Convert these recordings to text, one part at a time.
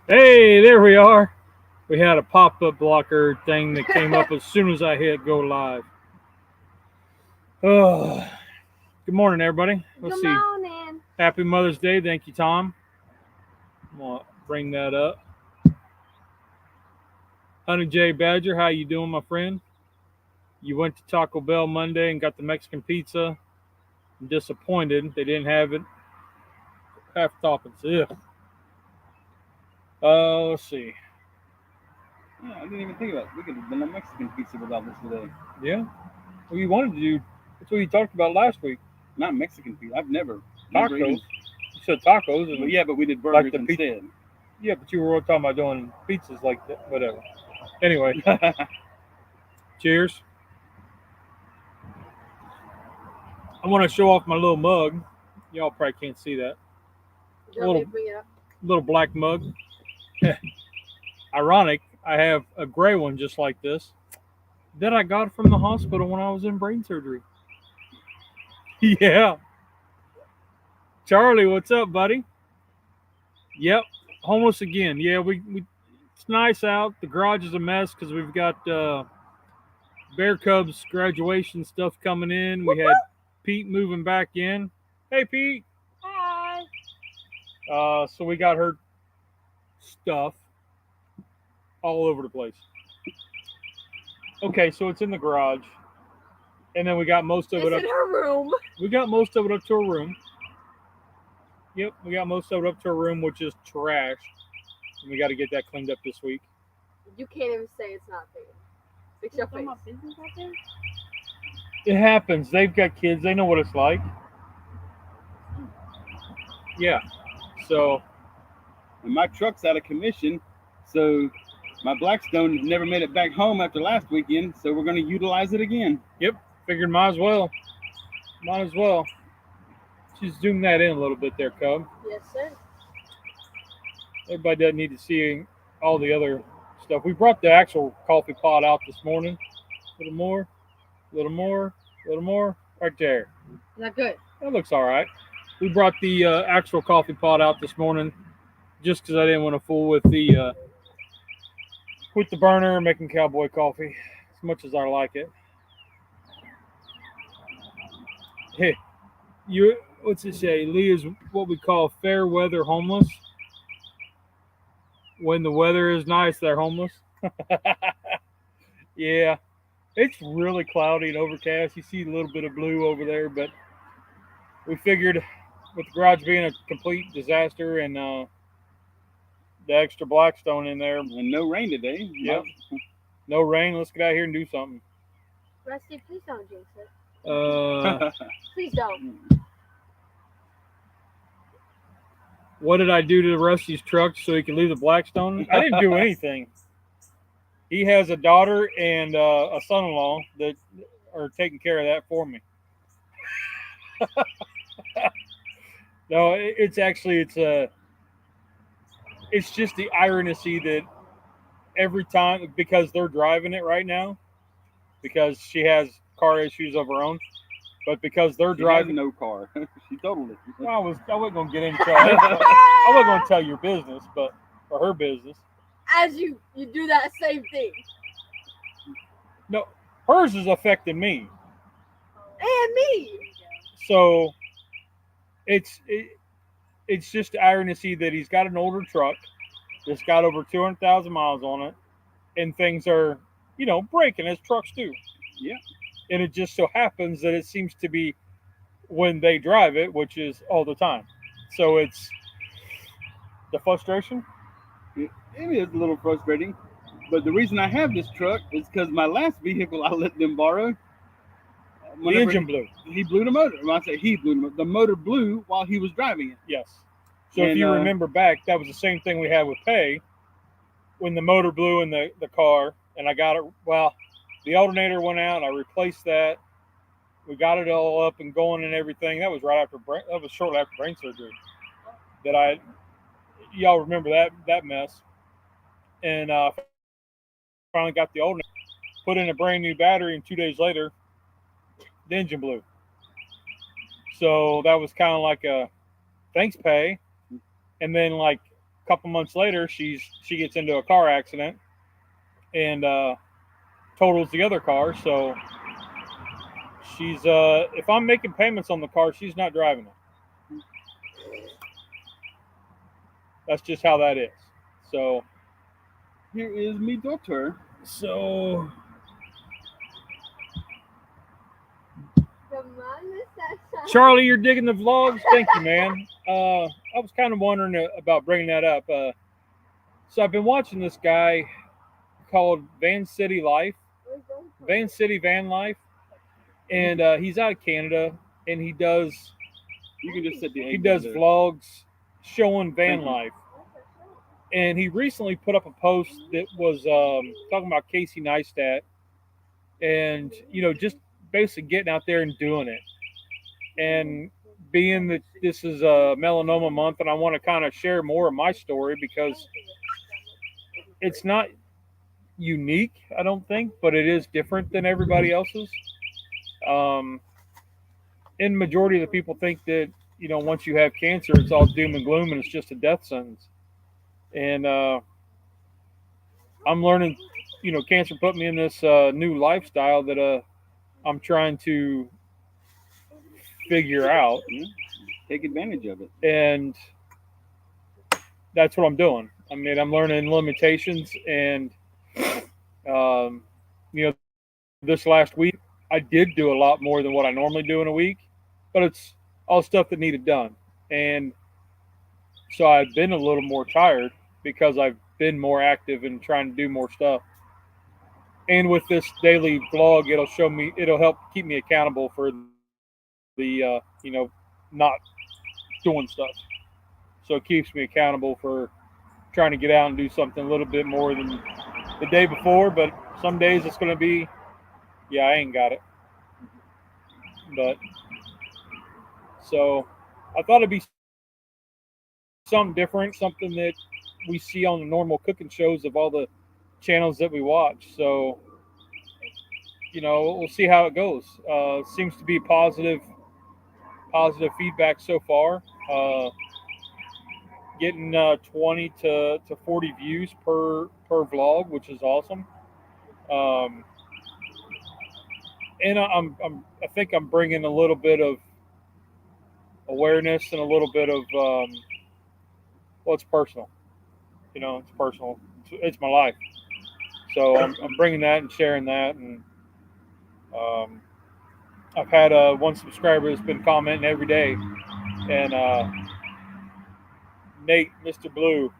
Hey, there we are. We had a pop-up blocker thing that came up as soon as I hit go live. Oh, good morning, everybody. Let's see. Morning. Happy Mother's Day. Thank you, Tom. I'm going to bring that up. Honey J. Badger, how you doing, my friend? You went to Taco Bell Monday and got the Mexican pizza. I'm disappointed they didn't have it. Half toppings. Yeah. Let's see. Yeah, I didn't even think about it. We could have done a Mexican pizza without this today. Yeah. Well, you wanted to do. That's what you talked about last week. Not Mexican pizza. I've never. Tacos. Never You said tacos. Well, yeah, but we did burgers like the instead. Yeah, but you were talking about doing pizzas like that. Whatever. Anyway. Cheers. I want to show off my little mug. Y'all probably can't see that. Little black mug. Ironic, I have a gray one just like this that I got from the hospital when I was in brain surgery. Yeah. Charlie, what's up, buddy? Yep, homeless again. Yeah, we it's nice out. The garage is a mess because we've got Bear Cubs graduation stuff coming in. We had Pete moving back in. Hey, Pete. Hi. So we got her stuff all over the place. Okay, so it's in the garage, and then we got most of it up. It's in her room. We got most of it up to her room. Yep, we got most of it up to her room, which is trash. And we got to get that cleaned up this week. You can't even say it's not there. Fix your face. It happens. They've got kids. They know what it's like. Yeah. So. And my truck's out of commission, so my Blackstone never made it back home after last weekend, so we're going to utilize it again. Yep. Figured might as well. Might as well. Just zoom that in a little bit there, Cub. Yes, sir. Everybody doesn't need to see all the other stuff. We brought the actual coffee pot out this morning. A little more, a little more, a little more. Right there. Not good. That looks all right. We brought the actual coffee pot out this morning just because I didn't want to fool with the burner making cowboy coffee as much as I like it. Hey, what's it say? Lee is what we call fair weather homeless. When the weather is nice, they're homeless. Yeah, it's really cloudy and overcast. You see a little bit of blue over there, but we figured with the garage being a complete disaster and the extra Blackstone in there. And no rain today. Yep. No rain. Let's get out here and do something. Rusty, please don't jinx it. Please don't. What did I do to Rusty's truck so he could leave the Blackstone? I didn't do anything. He has a daughter and a son-in-law that are taking care of that for me. No, it's just the irony that every time, because they're driving it right now, because she has car issues of her own, but because they're driving no car, she totaled it. Well, I wasn't going to get into it. I wasn't going to tell your business, or her business. As you do that same thing. No, hers is affecting me. And me. So it's just the irony that he's got an older truck that's got over 200,000 miles on it, and things are, breaking as trucks do. Yeah. And it just so happens that it seems to be when they drive it, which is all the time. So it's the frustration. It is a little frustrating, but the reason I have this truck is because my last vehicle I let them borrow. The engine blew. He blew the motor. When I say he blew the motor blew while he was driving it. Yes. So if you remember back, that was the same thing we had with Pay when the motor blew in the car, and I got it. Well, the alternator went out. I replaced that. We got it all up and going and everything. That was shortly after brain surgery. Y'all remember that mess. and finally got the old one, put in a brand new battery, and 2 days later, the engine blew. So that was kind of like a thanks pay. And then like a couple months later, she gets into a car accident and totals the other car. So she's if I'm making payments on the car, she's not driving it. That's just how that is. So here is me daughter. So Charlie, you're digging the vlogs? Thank you, man. I was kind of wondering about bringing that up. So I've been watching this guy called Van City Van Life, and he's out of Canada, and he does vlogs showing van life. And he recently put up a post that was talking about Casey Neistat, and just basically getting out there and doing it. And being that this is a melanoma month, and I want to kind of share more of my story because it's not unique, I don't think, but it is different than everybody else's. And the majority of the people think that once you have cancer, it's all doom and gloom and it's just a death sentence. And I'm learning, cancer put me in this new lifestyle that I'm trying to figure out. Take advantage of it. And that's what I'm doing. I mean, I'm learning limitations, and this last week I did do a lot more than what I normally do in a week, but it's all stuff that needed done. And so I've been a little more tired because I've been more active and trying to do more stuff. And with this daily vlog, it'll help keep me accountable for the not doing stuff. So it keeps me accountable for trying to get out and do something a little bit more than the day before. But some days it's going to be, I ain't got it. But so I thought it'd be something different, something that we see on the normal cooking shows of all the channels that we watch. So, we'll see how it goes. Seems to be positive feedback so far. Getting 20 to 40 views per vlog, which is awesome. And I think I'm bringing a little bit of awareness and a little bit of it's personal. It's personal. It's my life. So I'm bringing that and sharing that. And I've had one subscriber that's been commenting every day, and Nate, Mr. Blue,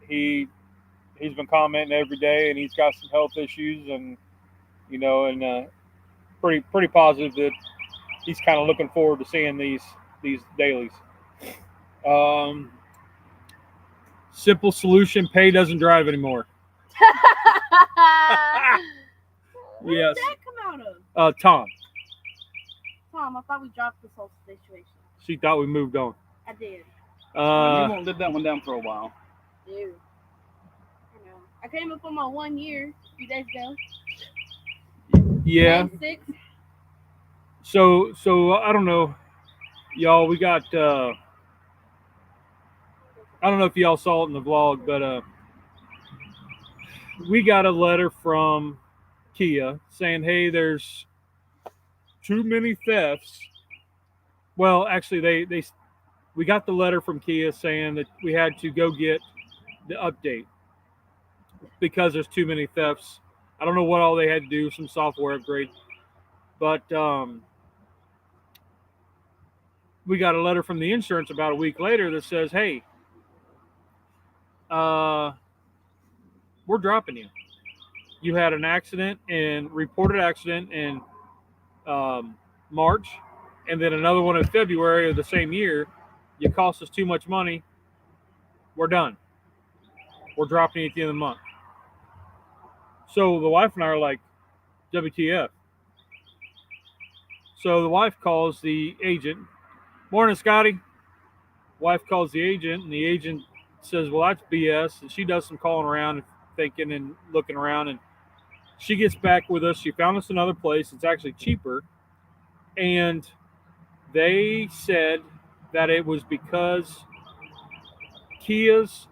he's been commenting every day, and he's got some health issues, and pretty positive that he's kind of looking forward to seeing these dailies. Simple solution: pay doesn't drive anymore. Where did that come out of? Tom, I thought we dropped this whole situation. She thought we moved on. I did. We won't live that one down for a while. Dude. I know. I came up on my 1 year a few days ago. Yeah. 6. So I don't know, y'all. We got. I don't know if y'all saw it in the vlog, but we got a letter from Kia saying, "Hey, there's too many thefts." Well, actually, we got the letter from Kia saying that we had to go get the update because there's too many thefts. I don't know what all they had to do, some software upgrade. But we got a letter from the insurance about a week later that says, "Hey, we're dropping you. You had an accident and reported accident in March, and then another one in February of the same year. You cost us too much money. We're done. We're dropping you at the end of the month." So the wife and I are like, WTF? So the wife calls the agent. Morning, Scotty. Wife calls the agent, and the agent says, well, that's BS. And she does some calling around and thinking and looking around. And she gets back with us. She found us another place. It's actually cheaper. And they said that it was because Kias,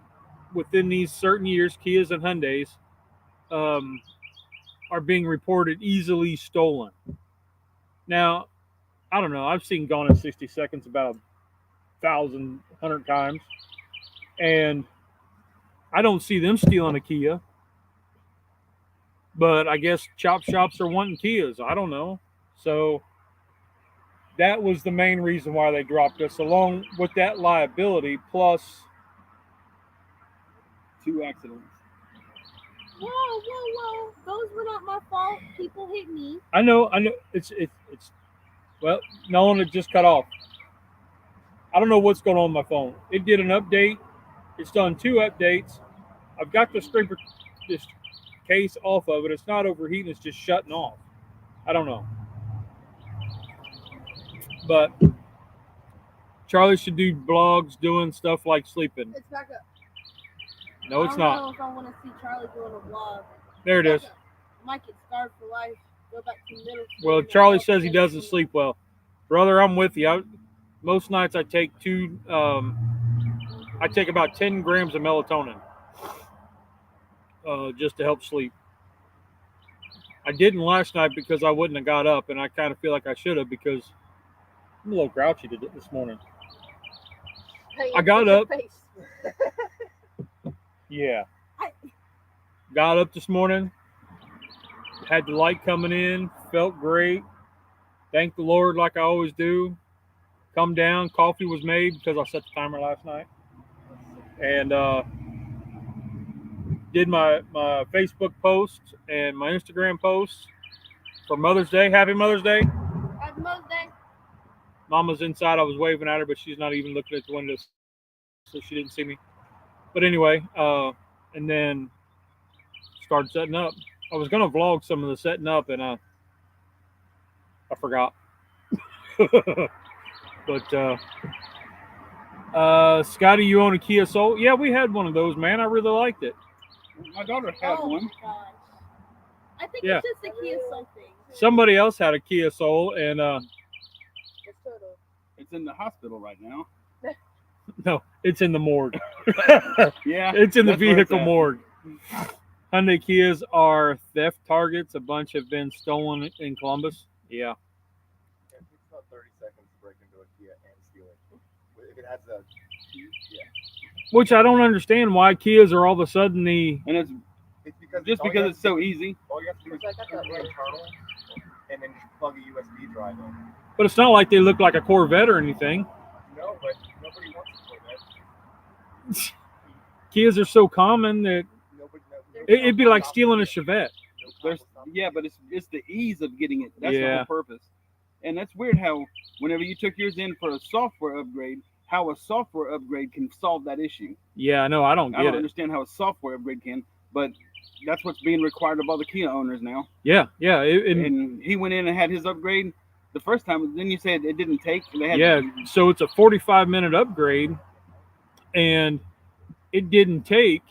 within these certain years, Kias and Hyundais, are being reported easily stolen. Now, I don't know. I've seen Gone in 60 Seconds about 100 times. And I don't see them stealing a Kia. But I guess chop shops are wanting Kias. I don't know. So that was the main reason why they dropped us, along with that liability, plus 2 accidents. Whoa. Those were not my fault. People hit me. I know. It's well, Nolan, it just cut off. I don't know what's going on with my phone. It did an update. It's done 2 updates. I've got this case off of it. It's not overheating. It's just shutting off. I don't know. But Charlie should do blogs doing stuff like sleeping. It's back up. No, it's I not. don't know if I want to see Charlie doing a vlog. There it is. Mike gets scarred for life. Go back to middle school. Well, Charlie says he doesn't sleep well. Brother, I'm with you. Most nights I take about 10 grams of melatonin just to help sleep. I didn't last night because I wouldn't have got up, and I kind of feel like I should have because I'm a little grouchy this morning. Hey, I got up. face. Yeah. Got up this morning, had the light coming in, felt great. Thank the Lord like I always do. Come down, coffee was made because I set the timer last night. And did my Facebook post and my Instagram posts for Mother's Day. Happy Mother's Day. Happy Mother's Day. Mama's inside. I was waving at her, but she's not even looking at the windows, so she didn't see me. But anyway, and then started setting up. I was going to vlog some of the setting up, and I forgot. But Scotty, you own a Kia Soul? Yeah, we had one of those, man. I really liked it. My daughter had Oh one. my gosh. I think Yeah. it's just a Kia something. Somebody else had a Kia Soul, and It's total. It's in the hospital right now. no, it's in the morgue. Yeah. It's in the that's where it's vehicle at. morgue. Hyundai Kias are theft targets. A bunch have been stolen in Columbus. Yeah. It takes about 30 seconds to break into a Kia and steal it. If it has a key, yeah. Which I don't understand why Kias are all of a sudden the. And it's It's because just because it's so easy. all you have to do is turn the internal and then just plug a USB drive in. But it's not like they look like a Corvette or anything. No, but nobody wants to play that. Kias are so common that it'd be like stealing a Chevette. Yeah, but it's the ease of getting it. That's the Yeah. whole purpose. And that's weird how whenever you took yours in for a software upgrade, how a software upgrade can solve that issue. Yeah, no, I don't I get don't it. understand how a software upgrade can, but that's what's being required of all the Kia owners now. Yeah. And he went in and had his upgrade the first time. Then you said it didn't take. They had Yeah, so it's a 45-minute upgrade, and it didn't take.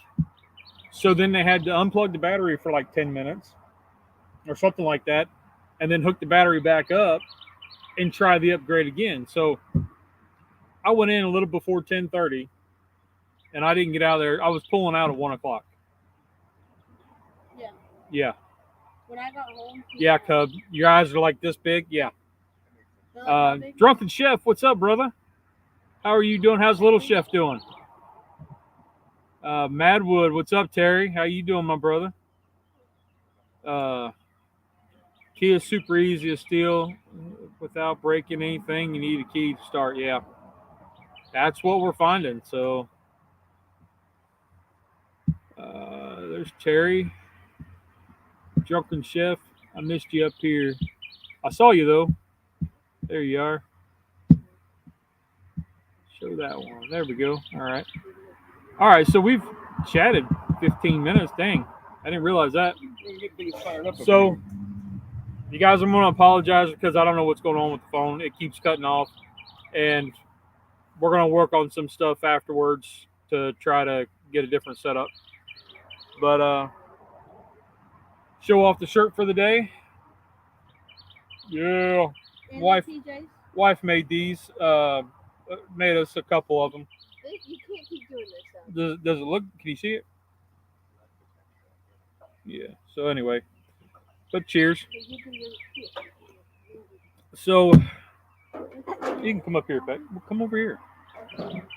So then they had to unplug the battery for like 10 minutes or something like that, and then hook the battery back up and try the upgrade again. So I went in a little before 10:30, and I didn't get out of there. I was pulling out at 1 o'clock. Yeah. Yeah. When I got home. Yeah, Cub. Your eyes are like this big? Yeah. No, big. Drunken Chef, what's up, brother? How are you doing? How's Little Chef doing? Madwood, what's up, Terry? How you doing, my brother? Kia's super easy to steal without breaking anything. You need a key to start. Yeah, that's what we're finding. So there's Terry. Drunken Chef, I missed you up here. I saw you, though. There you are. Show that one. There we go. All right. All right, so we've chatted 15 minutes. Dang, I didn't realize that. We can get things fired up. So, you guys, I'm going to apologize because I don't know what's going on with the phone. It keeps cutting off, and we're going to work on some stuff afterwards. to try to get a different setup. But show off the shirt for the day. Yeah, And Wife. the TJs. Wife made these. Made us a couple of them. You can't keep doing this though. Does it look? Can you see it? Yeah. So anyway, but cheers. You can just, So you can come up here, Peg. Come over here.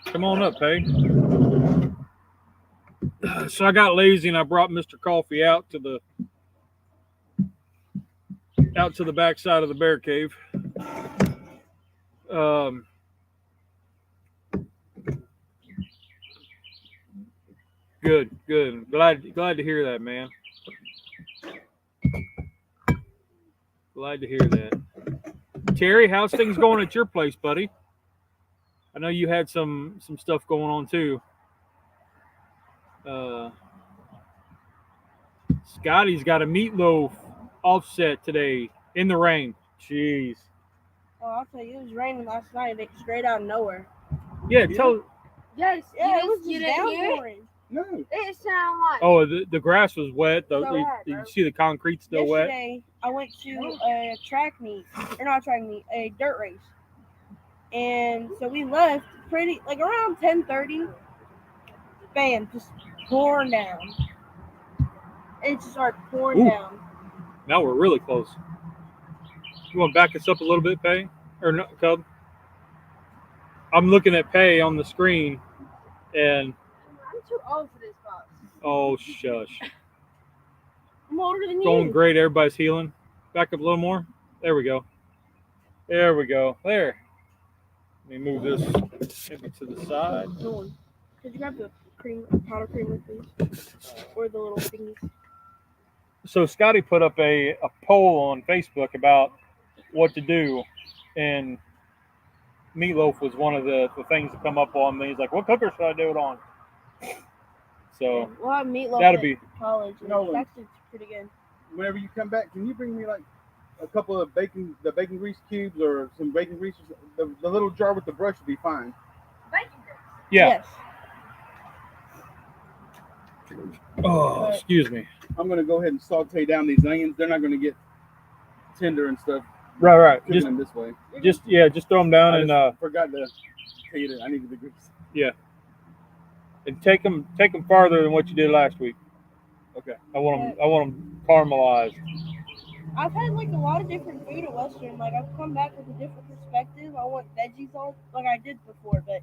Come on up, Peg. So I got lazy and I brought Mr. Coffee out to the back side of the bear cave. Good. Glad to hear that, man. Glad to hear that. Terry, how's things going at your place, buddy? I know you had some stuff going on too. Scotty's got a meatloaf offset today in the rain. Jeez. Oh, I'll tell you, it was raining last night, straight out of nowhere. Yeah, tell. yes, Yeah, it was you just didn't hear it? downpouring. No. It sounded like. Oh, the grass was wet. So You hard, bro. see the concrete still wet. Yesterday, I went to a track meet, or not a track meet, a dirt race. And so we left pretty, like around 10:30. Bam, just pouring down. It just started pouring Ooh. down. Now we're really close. You want to back us up a little bit, Pay? Or no, Cub? I'm looking at Pay on the screen, and I'm too old for this box. oh, shush. I'm older than Going you. great. Everybody's healing. Back up a little more. There we go. There. Let me move this maybe to the side. Could you grab the powder creamer, please? Or the little thingies. So Scotty put up a poll on Facebook about what to do, and meatloaf was one of the things to come up on. And he's like, "What cooker should I do it on?" So We'll have meatloaf that'll at be college. And No. it's actually pretty good. Whenever you come back, can you bring me like a couple of bacon grease cubes or some bacon grease? The little jar with the brush would be fine. Bacon grease. yeah. Yes. Oh, excuse me. I'm gonna go ahead and saute down these onions. They're not gonna get tender and stuff. Right. Cooking Just them this way. just throw them down I and just forgot to tell you that I needed the grease. and take them farther than what you did last week. Okay. I want them caramelized. I've had like a lot of different food at Western. Like I've come back with a different perspective. I want veggies on like I did before, but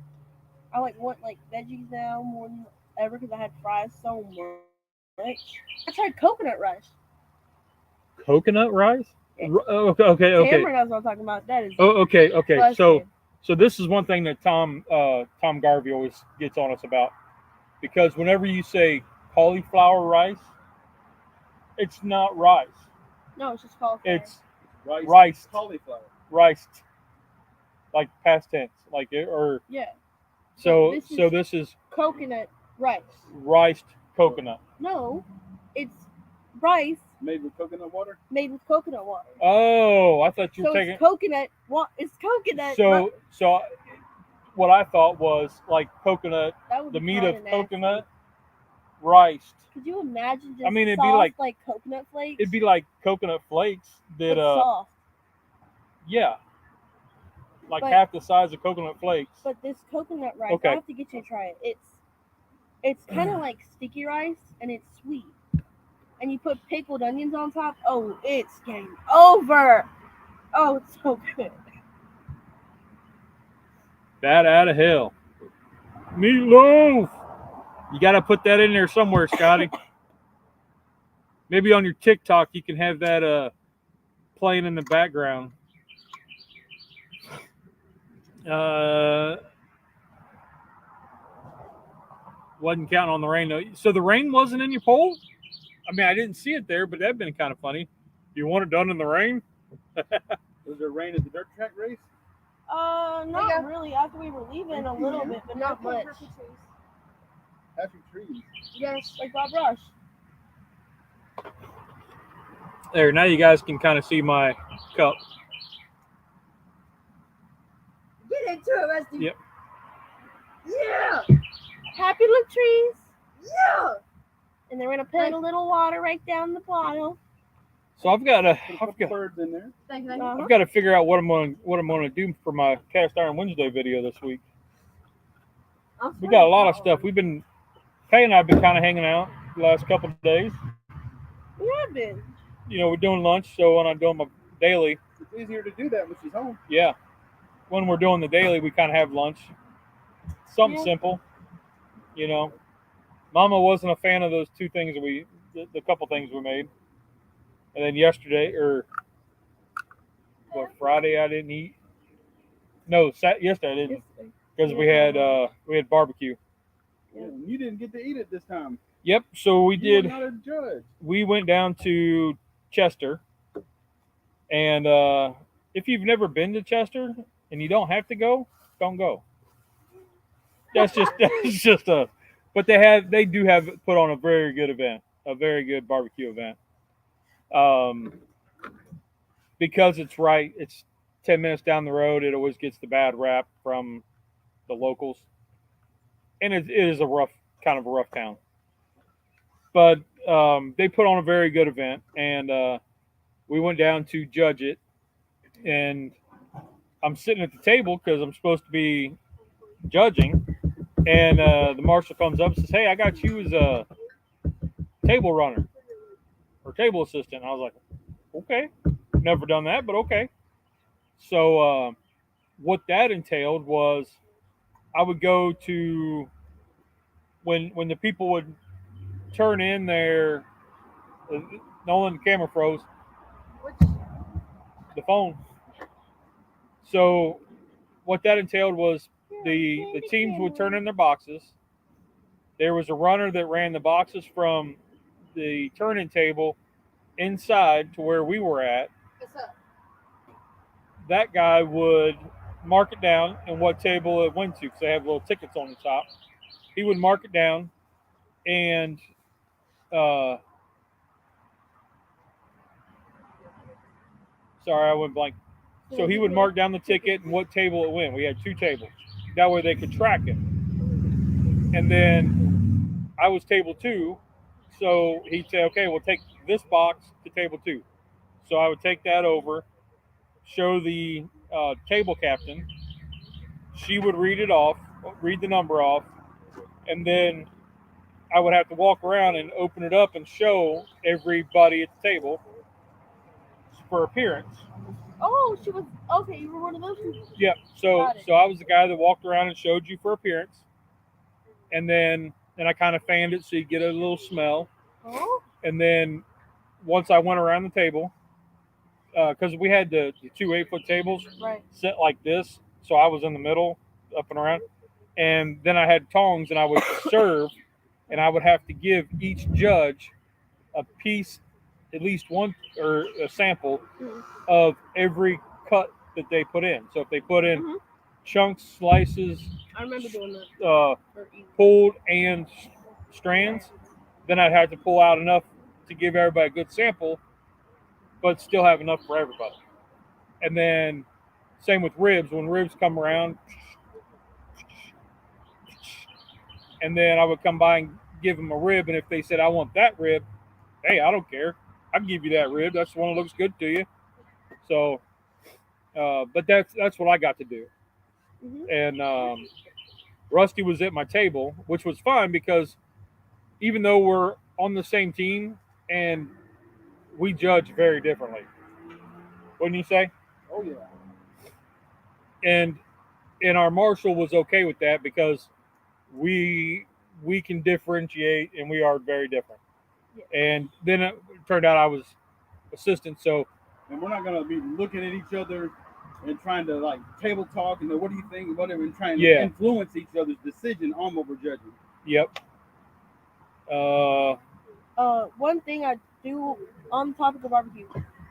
I want veggies now more than ever because I had fries so much. I tried coconut rice. Coconut rice? Yeah. Okay. Cameron knows what I'm talking about. That is. Oh, okay. busted. So this is one thing that Tom Garvey always gets on us about, because whenever you say cauliflower rice, it's not rice. No, it's just cauliflower. It's Rice. Cauliflower. riced, like past tense, like it, or yeah, so. This is- So this is coconut rice. riced coconut. No, it's rice Made with coconut water. made with coconut water. Oh, I thought you were So taking. it's coconut. It's coconut. So what I thought was like coconut, that would the be meat kinda of nasty. coconut, riced. Could you imagine just I mean, it'd be soft, like- coconut flakes? It'd be like coconut flakes that but soft. yeah, like But- half the size of coconut flakes. But this coconut rice, Okay. I have to get you to try it. It's kind of like sticky rice, and it's sweet. And you put pickled onions on top. Oh, it's game over. Oh, it's so good. Bat out of hell. Meatloaf. You got to put that in there somewhere, Scotty. Maybe on your TikTok you can have that playing in the background. Wasn't counting on the rain though. So the rain wasn't in your poll? I mean, I didn't see it there, but that'd been kind of funny. You want it done in the rain? Was there rain at the dirt track race? Not Yeah. really. After we were leaving a little bit, but not much. Happy trees. Yes. Like Bob Ross. There, now you guys can kind of see my cup. Get into it, Rusty. Yep. Yeah. Happy little trees. Yeah. And they're gonna put a little water right down the bottom. So I've got Put a couple to birds in there. Thank you. I've got to figure out what I'm gonna do for my Cast Iron Wednesday video this week. We got a lot of stuff. Kay and I've been kind of hanging out the last couple of days. We have been. You know, we're doing lunch, so when I'm doing my daily, It's easier to do that when she's home. yeah. When we're doing the daily, we kind of have lunch. Something simple, you know. Mama wasn't a fan of those two things the couple things we made. And then yesterday, Friday, I didn't eat. No, yesterday I didn't, because we had barbecue. Yeah, you didn't get to eat it this time. Yep. So we You did. were not a judge. We went down to Chester, and if you've never been to Chester and you don't have to go, don't go. That's just a. But they do have put on a very good event, a very good barbecue event. Because it's 10 minutes down the road. It always gets the bad rap from the locals, and it is kind of a rough town. But they put on a very good event, and we went down to judge it. And I'm sitting at the table because I'm supposed to be judging, and the marshal comes up and says, "Hey, I got you as a table runner or table assistant." And I was like, "Okay, never done that, but okay." So what that entailed was I would go to when the people would turn in their Nolan, the camera froze. The phone. So what that entailed was the teams would turn in their boxes. There was a runner that ran the boxes from the turn-in table inside to where we were at. That guy would mark it down and what table it went to, because they have little tickets on the top. He would mark it down, and sorry, I went blank. So he would mark down the ticket and what table it went. We had 2 tables. That way they could track it. And then I was table 2. So he'd say, okay, we'll take this box to table 2. So I would take that over, show the table captain. She would read the number off. And then I would have to walk around and open it up and show everybody at the table for appearance. Oh, she was okay. You were one of those people. Yep. So I was the guy that walked around and showed you for appearance, and then I kind of fanned it so you get a little smell. Oh. And then once I went around the table, because we had the 2 8-foot tables set like this, so I was in the middle, up and around, and then I had tongs and I would serve, and I would have to give each judge a piece, at least one, or a sample of every cut that they put in. So if they put in chunks, slices, I remember doing that. Pulled and strands, then I'd have to pull out enough to give everybody a good sample, but still have enough for everybody. And then same with ribs. When ribs come around, and then I would come by and give them a rib, and if they said, I want that rib, hey, I don't care. I can give you that rib. That's the one that looks good to you. So, but that's what I got to do. And Rusty was at my table, which was fun because even though we're on the same team and we judge very differently, wouldn't you say? Oh yeah. And our marshal was okay with that because we can differentiate and we are very different. Yeah. And then it turned out I was assistant, so. And we're not gonna be looking at each other and trying to like table talk and what do you think, whatever, and trying to influence each other's decision on what we're judging. Yep. One thing I do on the topic of barbecue,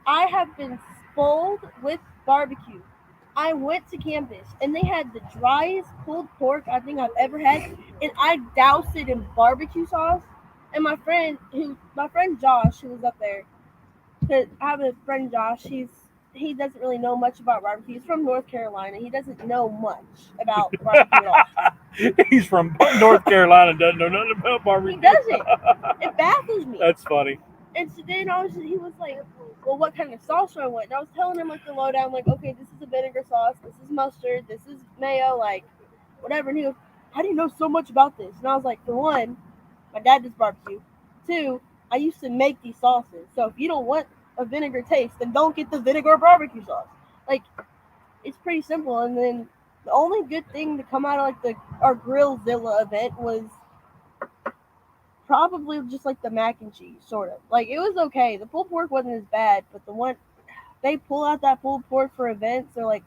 I have been spoiled with barbecue. I went to campus and they had the driest pulled pork I think I've ever had, and I doused it in barbecue sauce. And my friend Josh, who was up there, because I have a friend Josh, he's he doesn't really know much about barbecue. He's from North Carolina. He doesn't know much about barbecue at all. He's from North Carolina, doesn't know nothing about barbecue. He doesn't. It baffles me. That's funny. And so then he was like, well, what kind of sauce do I want? And I was telling him like the lowdown, like, okay, this is a vinegar sauce, this is mustard, this is mayo, like whatever. And he goes, how do you know so much about this? And I was like, for one, my dad does barbecue. Two, I used to make these sauces. So if you don't want a vinegar taste, then don't get the vinegar barbecue sauce. Like, it's pretty simple. And then the only good thing to come out of like our Grillzilla event was probably just like the mac and cheese, sort of. Like, it was okay. The pulled pork wasn't as bad, but the one they pull out that pulled pork for events or like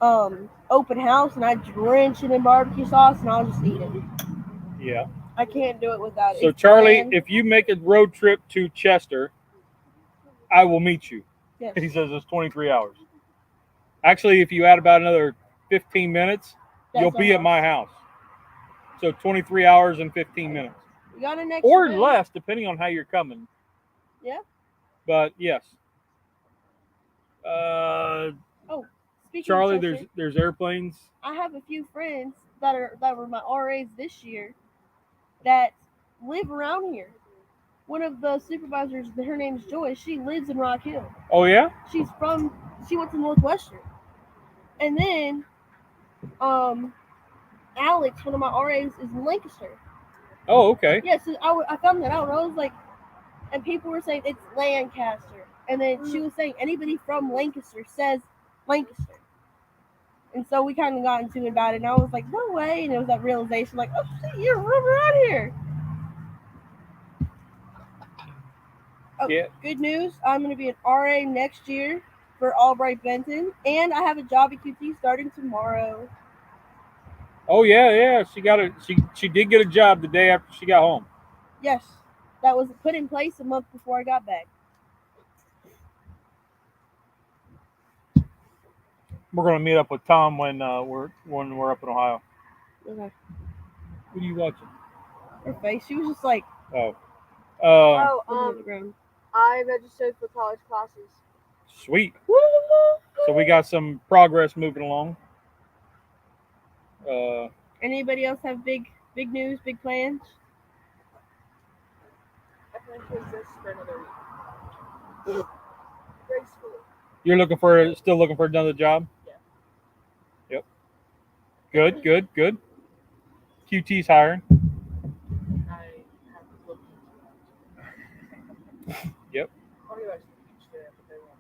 open house, and I drench it in barbecue sauce, and I'll just eat it. Yeah. I can't do it without it. So It's Charlie, bland. if you make a road trip to Chester, I will meet you. Yes. He says it's 23 hours. Actually, if you add about another 15 minutes, you'll be at my house. So 23 hours and 15 minutes. We got an Or extra day. less, depending on how you're coming. Yeah. But yes. Speaking Charlie, of Chester, there's airplanes. I have a few friends that were my RAs this year that live around here. One of the supervisors, her name's Joy. She lives in Rock Hill. Oh yeah? She went to Northwestern. And then Alex, one of my RAs, is in Lancaster. Oh, okay. Yeah, so I found that out, and I was like, and people were saying it's Lancaster. And then she was saying anybody from Lancaster says Lancaster. And so we kind of got into it about it, and I was like, no way. And it was that realization, like, oh, shit, you're around here. Oh, Yeah. Good news. I'm going to be an RA next year for Albright Benton, and I have a job at QT starting tomorrow. Oh yeah. She did get a job the day after she got home. Yes, that was put in place a month before I got back. We're gonna meet up with Tom when we're up in Ohio. Okay. What are you watching? Her face, she was just like, Oh. looking at the ground. I registered for college classes. Sweet. So we got some progress moving along. Anybody else have big news, big plans? I plan to exist for another week. Gracefully. You're still looking for another job? Yeah. Yep. Good. QT's hiring. I have looked into it. Yep. I'll get back to the beach today if they want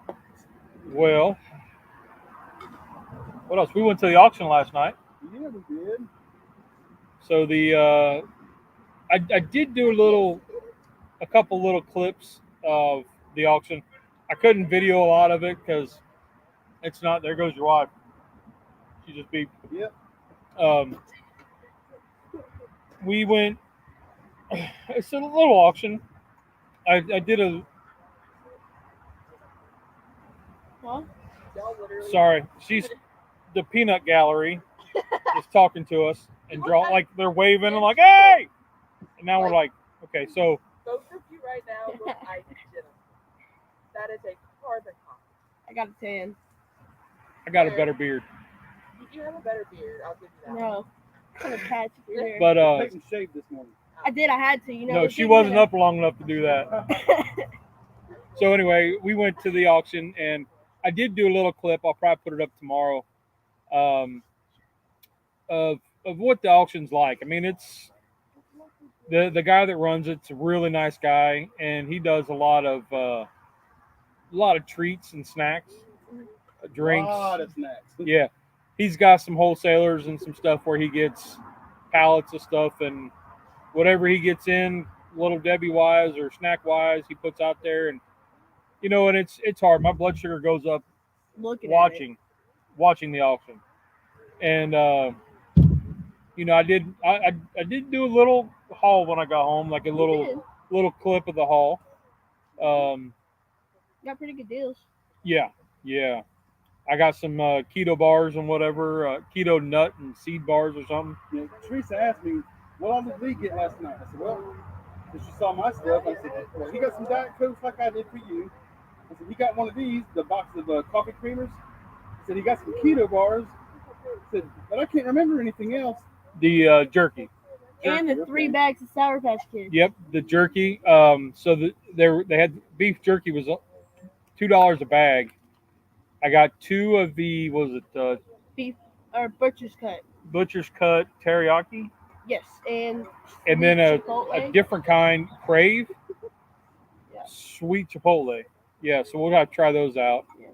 to. Well, what else? We went to the auction last night. Yeah, we did. So I did do a couple little clips of the auction. I couldn't video a lot of it because it's not. There goes your wife. She just beeped. Yep. We went. It's a little auction. I did a. Huh? Y'all literally. Sorry, she's the peanut gallery is talking to us and like they're waving and like, hey! And now we're like, okay, so Both of you right now look identical. That is a carbon copy. I got a 10. I got a better beard. You have a better beard. I'll give you that. No. I'm gonna patch your hair. But Peyton shaved this morning. I did. I had to. no, she wasn't up long enough to do that. So anyway, we went to the auction and I did do a little clip. I'll probably put it up tomorrow. Of what the auction's like. I mean, it's the guy that runs it's a really nice guy, and he does a lot of treats and snacks, drinks. A lot of snacks. Yeah, he's got some wholesalers and some stuff where he gets pallets of stuff and whatever he gets in, Little Debbie wise or snack wise, he puts out there, and and it's hard. My blood sugar goes up Looking watching the auction, and I did do a little haul when I got home, like a little clip of the haul. Got pretty good deals. Yeah. I got some keto bars and whatever, keto nut and seed bars or something. Teresa asked me, what all did we get last night? I said, well, So she saw my stuff. I said, well, he got some Diet Cokes like I did for you. I said, he got one of these, the box of coffee creamers. I said, he got some keto bars. I said, but I can't remember anything else. The jerky. And the Jerky, 3 okay. bags of Sour Patch Kids. Yep, the jerky. So they had beef jerky was $2 a bag. I got 2 of the Beef or butcher's cut. butcher's cut teriyaki, Yes, and then a Chipotle. different kind crave. Yeah. Sweet chipotle. Yeah, so we'll have to try those out. Yeah.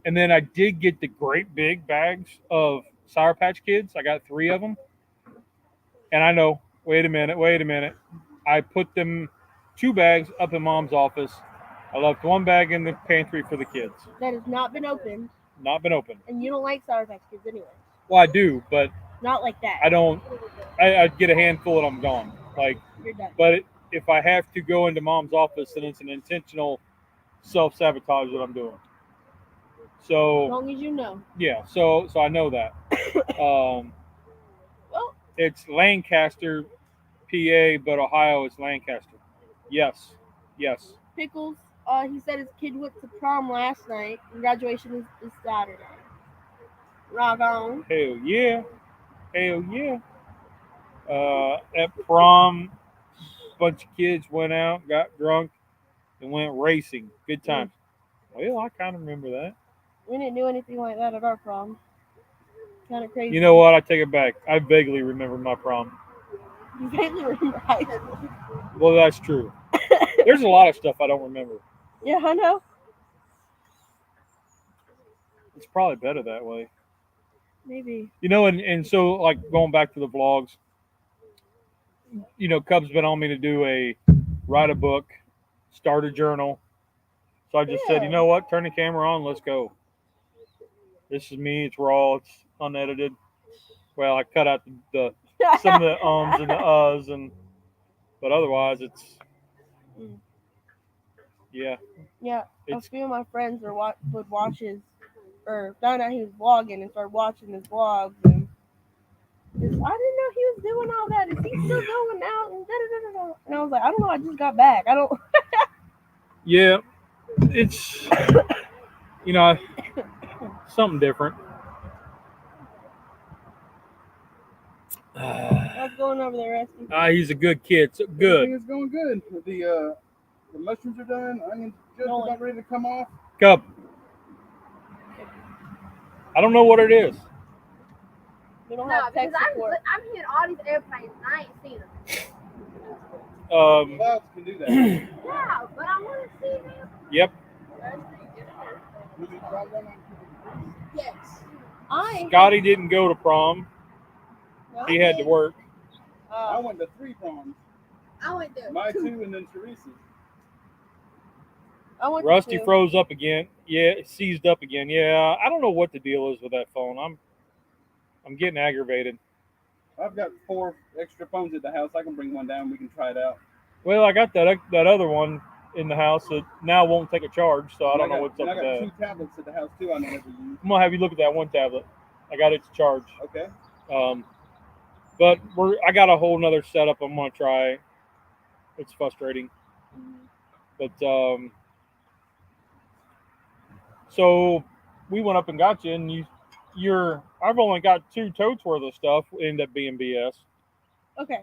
And then I did get the great big bags of Sour Patch Kids. I got 3 of them. And I know, wait a minute. I put them 2 bags up in Mom's office. I left 1 bag in the pantry for the kids. That has not been opened, Not been opened. and you don't like Sour Patch Kids anyway. Well, I do, but Not like that. I don't. I'd get a handful and I'm gone. Like, You're done. but if I have to go into Mom's office, then it's an intentional self-sabotage that I'm doing. As So long as you know. yeah, so I know that. Well, It's Lancaster, PA, but Ohio is Lancaster. Yes. Pickles, he said his kid went to prom last night, and graduation is Saturday. Rock on. Hell yeah. At prom, a bunch of kids went out, got drunk, and went racing. Good times. Well, I kind of remember that. We didn't do anything like that at our prom. Kind of crazy. You know what? I take it back. I vaguely remember my prom. You vaguely remember high school. Well, that's true. There's a lot of stuff I don't remember. Yeah, I know. It's probably better that way. Maybe. You know, and so, like, going back to the vlogs, you know, Cub's been on me to write a book, start a journal. So I just said, you know what? Turn the camera on. Let's go. This is me. It's raw. It's unedited. Well, I cut out the some of the ums and the uhs, but otherwise it's yeah. Yeah, a It's few of my friends would watch his, or found out he was vlogging and started watching his vlogs. And I didn't know he was doing all that. Is he still going out? And da-da-da-da-da? And I was like, I don't know. I just got back. I don't. Yeah, it's you know something different. How's it going over there, Rusty? He's a good kid. So good. Everything is going good. The mushrooms are done. Onions just Nolan. about ready to come off. Cub. I don't know what it is. We don't No, have because tech support. I'm hearing all these airplanes and I ain't seen them. Clouds can do that. Yeah, but I want to see them. Yep. Yes. Scotty didn't go to prom. No, He had to work. I went to 3 proms. I went there. My 2 and then Teresa's. I went to Rusty 2. froze up again. Yeah, it seized up again. Yeah, I don't know what the deal is with that phone. I'm getting aggravated. I've got 4 extra phones at the house. I can bring one down. We can try it out. Well, I got that other one in the house that now won't take a charge, so I don't know what's up I with got that. 2 tablets at the house too. I never use. I'm gonna have you look at that one tablet. I got it to charge. Okay. But I got a whole nother setup I'm gonna try. It's frustrating, but so we went up and got you, and I've only got 2 totes worth of stuff. Ended up being BS. Okay.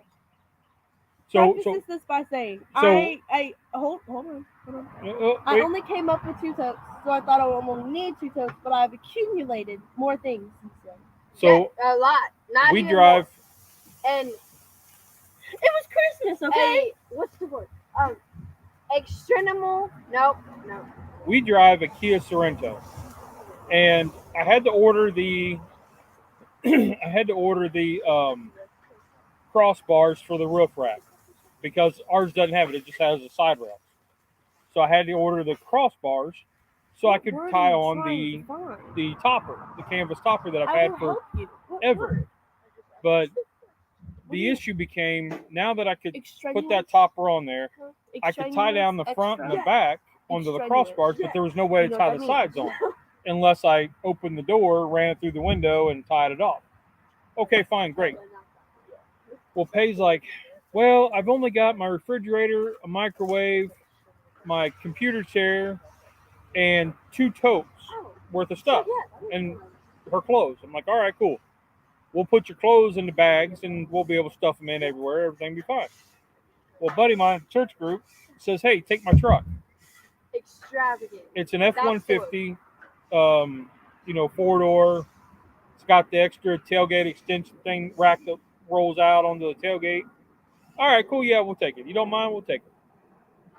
So Preface this by saying, so- I hold on. I wait, only came up with 2 totes, so I thought I would only need 2 totes, but I've accumulated more things since then. so Yeah, a lot. Not we even drive. more. And It was Christmas, okay? what's the word? Extremimal. Nope. No. We drive a Kia Sorento, and I had to order the crossbars for the roof rack because ours doesn't have it. It just has a side rail. So I had to order the crossbars so I could What word tie are you on trying to find? the topper, the canvas topper that I've I had will for help you. What ever. word? But What do the you- ast became now that I could put Extraneous? that topper on there, I could tie Extraneous? down the front and the Extra? back onto the Extraneous. crossbars, but there was no way You to know tie what the that sides on unless I opened the door, ran it through the window, and tied it off. Okay, fine, great. Well, pays like Well, I've only got my refrigerator, a microwave, my computer chair, and 2 totes worth of stuff, and her clothes. I'm like, all right, cool. We'll put your clothes in the bags, and we'll be able to stuff them in everywhere. Everything will be fine. Well, buddy, my church group says, hey, take my truck. Extravagant. It's an F-150, 4-door. It's got the extra tailgate extension thing rack that rolls out onto the tailgate. All right, cool. Yeah, we'll take it. You don't mind? We'll take it.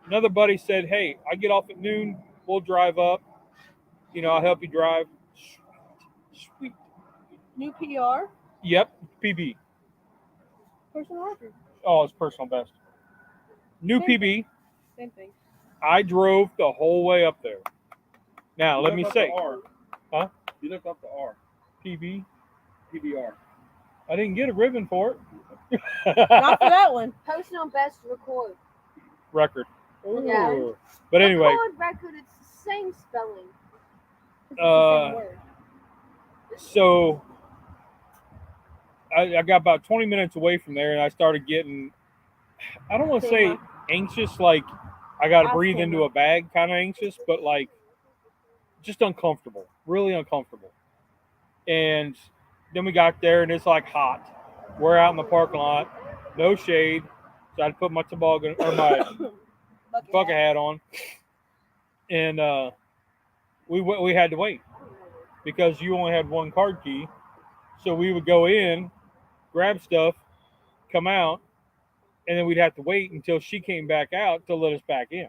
Another buddy said, hey, I get off at noon. We'll drive up. I'll help you drive. Sweet. New PR. Yep, PB. Personal record. Oh, it's personal best. New Same PB. Same thing. I drove the whole way up there. Now, let me say. Huh? You left off the R. PB. PBR. I didn't get a ribbon for it. Not for that one. Personal best record. Record. Yeah. Ooh. But anyway. Record, it's the same spelling. It's the same word. So I got about 20 minutes away from there, and I started getting, I don't want to say anxious, like I got to breathe into a bag kind of anxious, but like just uncomfortable, really uncomfortable. And then we got there, and it's like hot. We're out in the parking lot, no shade, so I had to put my toboggan or my bucket hat on, and we had to wait because you only had one card key. So we would go in, grab stuff, come out, and then we'd have to wait until she came back out to let us back in.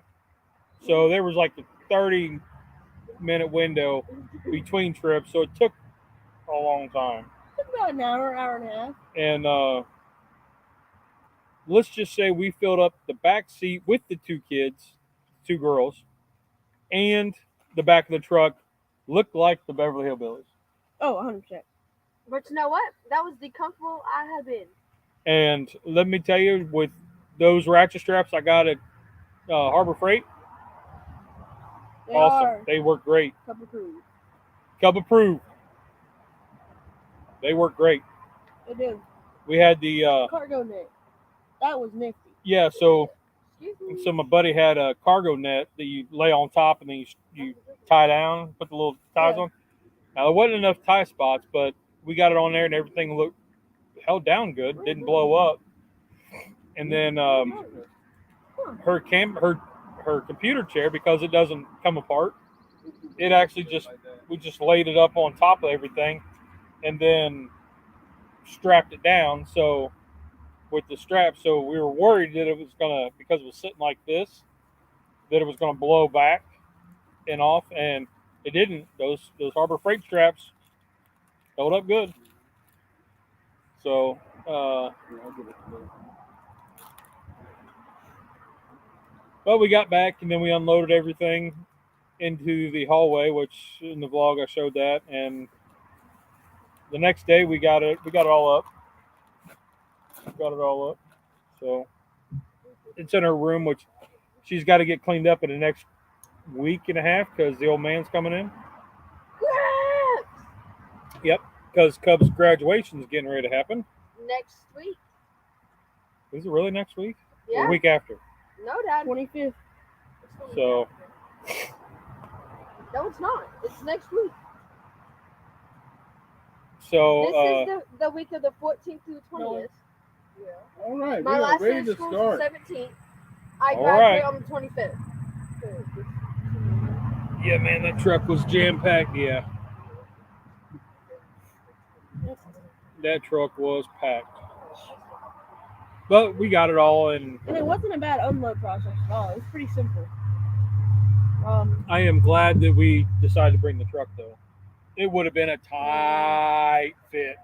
So there was like a 30-minute window between trips, so it took a long time. It took about an hour and a half. And let's just say we filled up the back seat with the 2 kids, 2 girls, and the back of the truck looked like the Beverly Hillbillies. Oh, 100%. But you know what? That was the comfortable I have been. And let me tell you, with those ratchet straps I got at Harbor Freight, awesome. They work great. Cup approved. Cup approved. They work great. They do. We had the cargo net. That was nifty. Yeah, so my buddy had a cargo net that you lay on top and then you tie down, put the little ties on. Now there wasn't enough tie spots, but we got it on there and everything looked held down good, didn't blow up. And then her computer chair, because it doesn't come apart, it actually we just laid it up on top of everything and then strapped it down. So with the strap, so we were worried that it was gonna, because it was sitting like this, that it was gonna blow back and off, and it didn't. Those Harbor Freight straps held up good. So but we got back and then we unloaded everything into the hallway, which in the vlog I showed that, and the next day we got it all up. So it's in her room, which she's got to get cleaned up in the next week and a half because the old man's coming in. Yep, because Cubs' graduation is getting ready to happen. Next week. Is it really next week? Yeah. Or the week after? No, Dad. 25th. So. No, it's not. It's next week. So. This is the week of the 14th through the 20th. Yeah. All right, My we last are day ready of to school start. is the 17th. I graduate on the 25th. Yeah, man, that truck was jam-packed, yeah. That truck was packed. But we got it all, and it wasn't a bad unload process at all. It was pretty simple. I am glad that we decided to bring the truck, though. It would have been a tight fit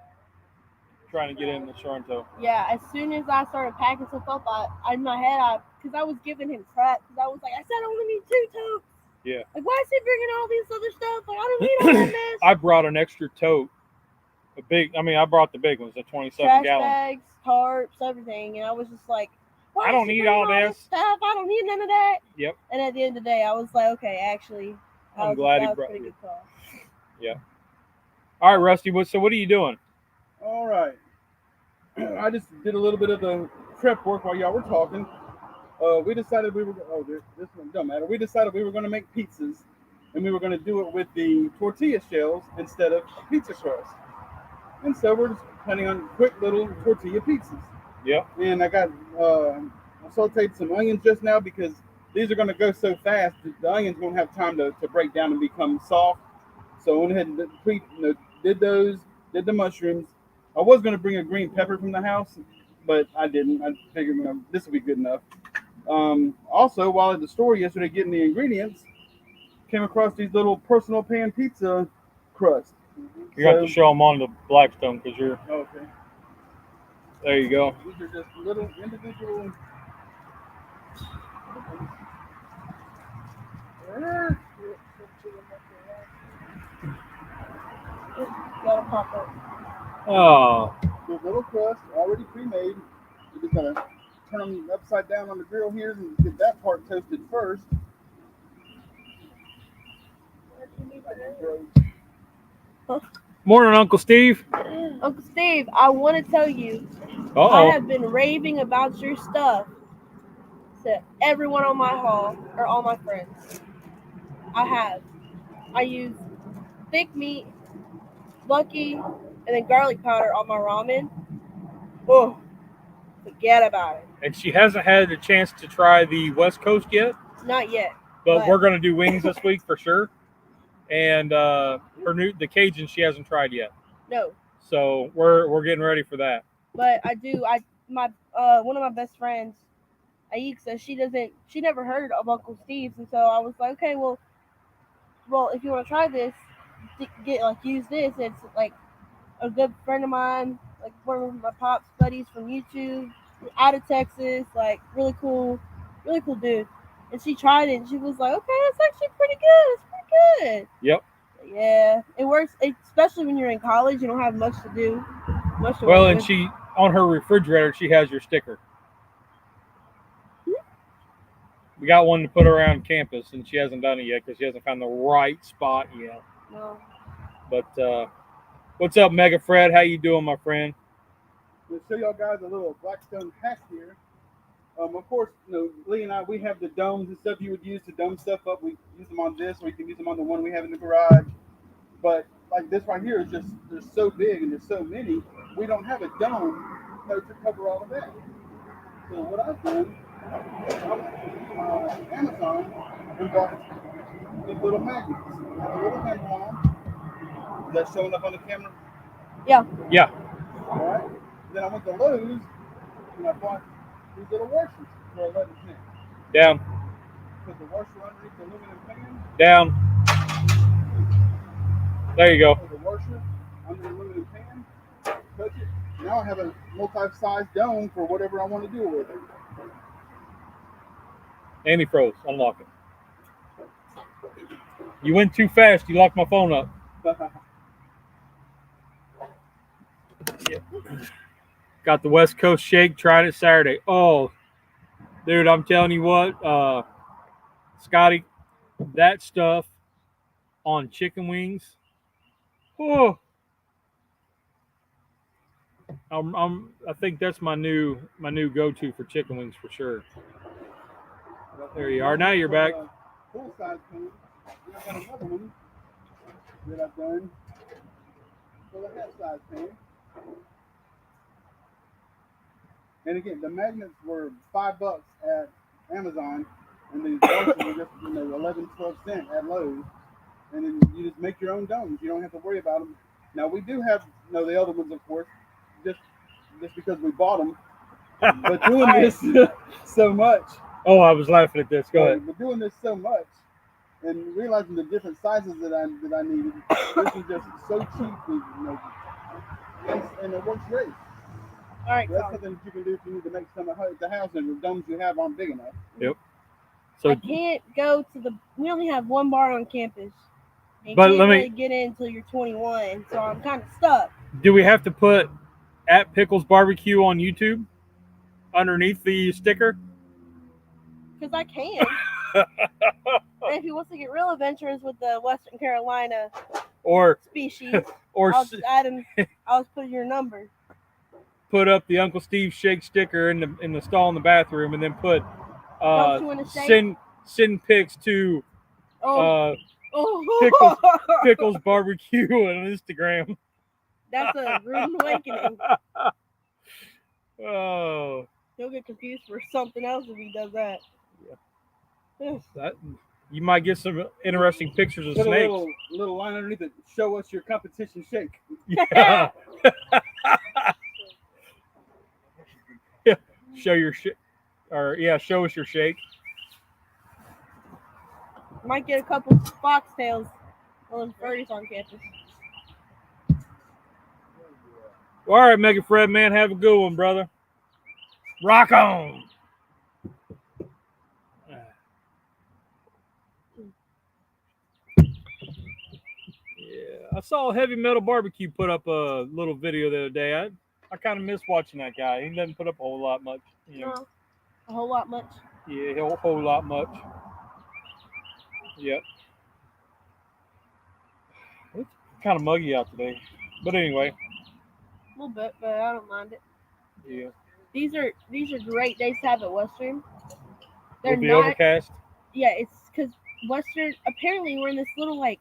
trying to get in the Sorrento. Yeah, as soon as I started packing stuff up, in my head, because I was giving him crap, because I was like, I said I only need 2 totes. Yeah. Like, why is he bringing all this other stuff? Like, I don't need all that mess. I brought an extra tote. I brought the big ones, the 27 Trash gallon. bags, tarps, everything, and I was just like, why I don't is he need bringing all this stuff. I don't need none of that. Yep. And at the end of the day, I was like, okay, actually, I'm glad he that was brought a pretty good call. Yeah. All right, Rusty. So what are you doing? All right. I just did a little bit of the prep work while y'all were talking. We decided we were. Oh, this one don't matter. We decided we were going to make pizzas, and we were going to do it with the tortilla shells instead of pizza crust. And so we're just planning on quick little tortilla pizzas. Yep. And I got I sauteed some onions just now because these are going to go so fast. The onions won't have time to break down and become soft. So I went ahead and did those. Did the mushrooms. I was going to bring a green pepper from the house, but I didn't. I figured this will be good enough. Also, while at the store yesterday getting the ingredients, came across these little personal pan pizza crusts. You got to show them on the Blackstone because you're. Okay. There you go. These are just little individual. Gotta pop up. Oh. The little crust already pre-made. We're just gonna turn them upside down on the grill here and get that part toasted first. Morning, Uncle Steve. Uncle Steve, I want to tell you, I Uh-oh. have been raving about your stuff to everyone on my hall or all my friends. I have. I use thick meat, Lucky, and then garlic powder on my ramen. Oh, forget about it. And she hasn't had a chance to try the West Coast yet, Not yet. but we're going to do wings this week for sure. And the Cajun she hasn't tried yet. No. So we're getting ready for that. But I do. One of my best friends, Aixa, she never heard of Uncle Steve's, and so I was like, okay, well, if you want to try this, use this. It's like a good friend of mine, like one of my pops buddies from YouTube, out of Texas, like really cool dude. And she tried it, and she was like, okay, it's actually pretty good. It's pretty good. Yep. Yeah, it works, especially when you're in college. You don't have much to do. Well, and she on her refrigerator, she has your sticker. We got one to put around campus, and she hasn't done it yet because she hasn't found the right spot yet. No. But what's up, Mega Fred? How you doing, my friend? We'll show y'all guys a little Blackstone hack here. Of course, Lee and I, we have the domes and stuff you would use to dome stuff up. We use them on this, or we can use them on the one we have in the garage. But like this right here is just, they're so big and there's so many, we don't have a dome to cover all of that. So what I've done, Amazon, and bought these little magnets. I have a little handle on them. Is that showing up on the camera? Yeah. Yeah. All right. Then I went to Lowe's and I bought these little washers for 11 cents. Down. Put the washer underneath the aluminum pan. Down. There you go. Put the washer under the aluminum pan. Touch it. Now I have a multi-size dome for whatever I want to do with it. And he froze. Unlock it. You went too fast. You locked my phone up. Got the West Coast shake. Tried it Saturday. Oh, dude, I'm telling you what, Scotty, that stuff on chicken wings. Oh, I think that's my new go-to for chicken wings for sure. There you are. Now you're back. Full size pan. And I got another one that I've done for the half size pan. And again, the magnets were $5 at Amazon, and the washers were just 11, 12 cents at Lowe's. And then you just make your own domes. You don't have to worry about them. Now we do have the other ones, of course, just because we bought them. But doing this so much. Oh, I was laughing at this. Go ahead. But doing this so much and realizing the different sizes that I needed, this is just so cheap, and it works great. All right, So that's something that you can do if you need to make some at the house and the domes you have aren't big enough. Yep. So I can't go to we only have one bar on campus. And But you let can't me- really get in until you're 21, so I'm kind of stuck. do we have to put at Pickles Barbecue on YouTube underneath the sticker? Because I can. And if he wants to get real adventurous with the Western Carolina Or species, or I'll just add him. I'll just put your number. put up the Uncle Steve shake sticker in the stall in the bathroom, and then put Don't you want to shake? send pics to Oh, Pickles Barbecue on Instagram. That's a rude awakening. Oh, He'll get confused for something else if he does that. Yeah. That you might get some interesting pictures of Put snakes. a little line underneath it. Show us your competition shake. Yeah. Yeah. Show your shake, or show us your shake. Might get a couple foxtails on furries on campus. Well, all right, Mega Fred, man, have a good one, brother. Rock on. Yeah, I saw Heavy Metal Barbecue put up a little video the other day. I kind of miss watching that guy. He doesn't put up a whole lot much. You know. No, a whole lot much. Yeah, a whole lot much. Yep. It's kind of muggy out today. But anyway. A little bit, but I don't mind it. Yeah. These are great days to have at Western. They're With the not. overcast? Yeah, it's because Western. Apparently, we're in this little like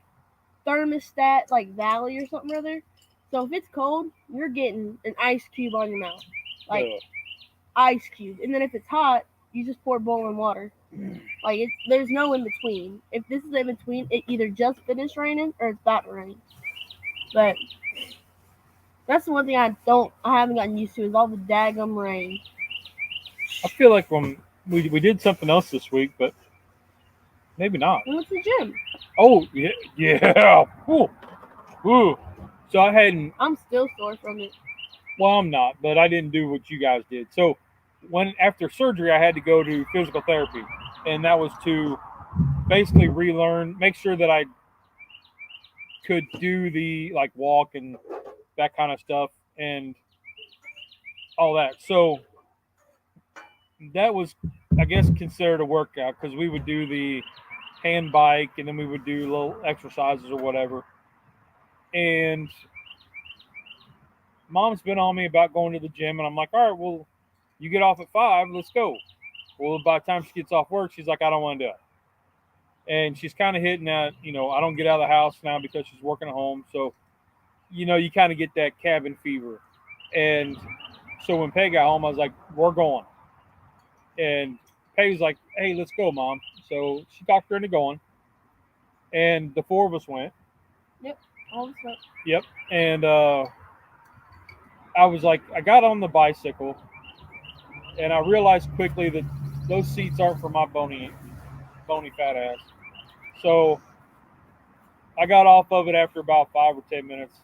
thermostat like valley or something or other. So if it's cold, you're getting an ice cube on your mouth, like ice cube. And then if it's hot, you just pour boiling water. Like there's no in between. If this is in between, it either just finished raining or it's about to rain. But that's the one thing I haven't gotten used to is all the daggum rain. I feel like when we did something else this week, but maybe not. We went to the gym. Oh yeah. Ooh. Ooh. So I hadn't. I'm still sore from it. Well, I'm not, but I didn't do what you guys did. So after surgery, I had to go to physical therapy, and that was to basically relearn, make sure that I could do the like walk and that kind of stuff and all that. So that was, I guess, considered a workout because we would do the hand bike and then we would do little exercises or whatever. And Mom's been on me about going to the gym, and I'm like, all right, well, you get off at 5, let's go. Well, by the time she gets off work, she's like, I don't want to do it. And she's kind of hitting that, I don't get out of the house now because she's working at home. So, you kind of get that cabin fever. And so when Peg got home, I was like, we're going. And Peg was like, hey, let's go, Mom. So she talked her into going. And the 4 of us went. Yep, all of us went. Yep. And I was like, I got on the bicycle. And I realized quickly that those seats aren't for my bony fat ass. So I got off of it after about 5 or 10 minutes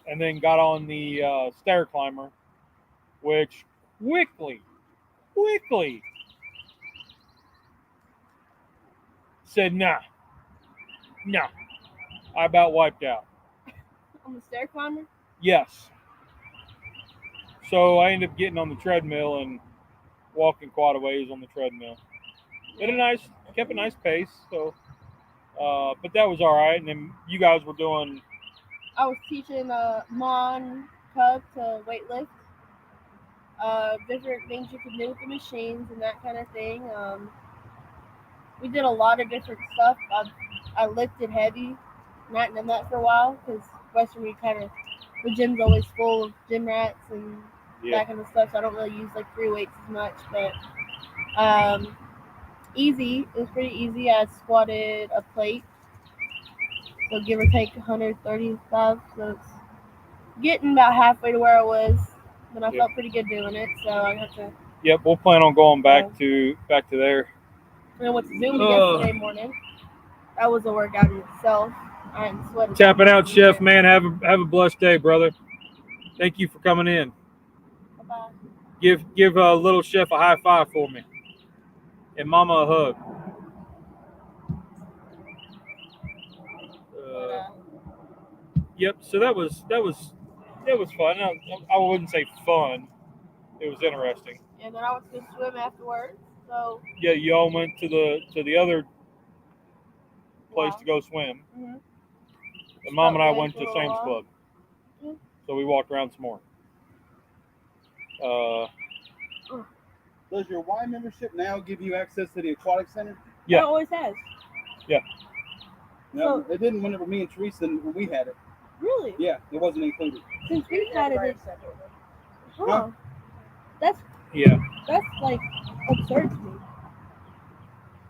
and then got on the stair climber, which quickly said, nah. I about wiped out. On the stair climber? Yes. So I ended up getting on the treadmill and walking quite a ways on the treadmill. But kept a nice pace. So, but that was all right. And then you guys were doing. I was teaching Mon Cub to weightlift. Different things you can do with the machines and that kind of thing. We did a lot of different stuff. I lifted heavy. Not done that for a while because Western the gym's always full of gym rats and that kind of stuff. So I don't really use like free weights as much. But easy. It was pretty easy. I squatted a plate. So give or take 135. So it's getting about halfway to where I was. But I felt pretty good doing it. So I have to. Yep, we'll plan on going back to there. I went to Zoom yesterday morning. That was a workout in itself. I hadn't sweated. Tapping out, Chef, man. Have a blessed day, brother. Thank you for coming in. Bye-bye. Give little Chef a high five for me. And Mama a hug. Yep. So that was fun. I wouldn't say fun. It was interesting. And then I went to go swim afterwards. So yeah, you all went to the other place to go swim. Mm-hmm. And Mom and I went to Sam's Club. Mm-hmm. So we walked around some more. Does your Y membership now give you access to the aquatic center? Yeah. It always has. No, So- it didn't whenever me and Teresa, when we had it. Really? Yeah, it wasn't included. Since we've had it, huh? Huh? That's Yeah. like absurd to me.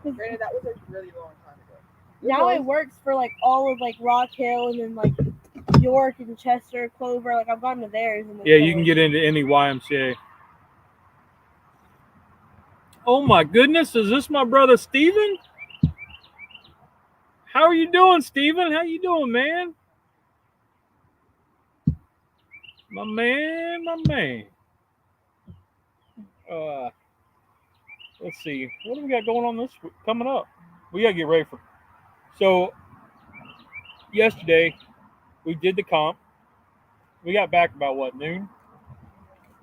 'Cause Granted, that was a really long time ago. now it works for like all of like Rock Hill and then like York and Chester, Clover. Like I've gone to theirs. And Yeah, you can get into any YMCA. Oh my goodness, is this my brother Steven? How are you doing, Steven? How you doing, man? My man, my man. Let's see. What do we got going on this week, coming up? We gotta get ready for. So yesterday we did the comp. We got back about what, noon?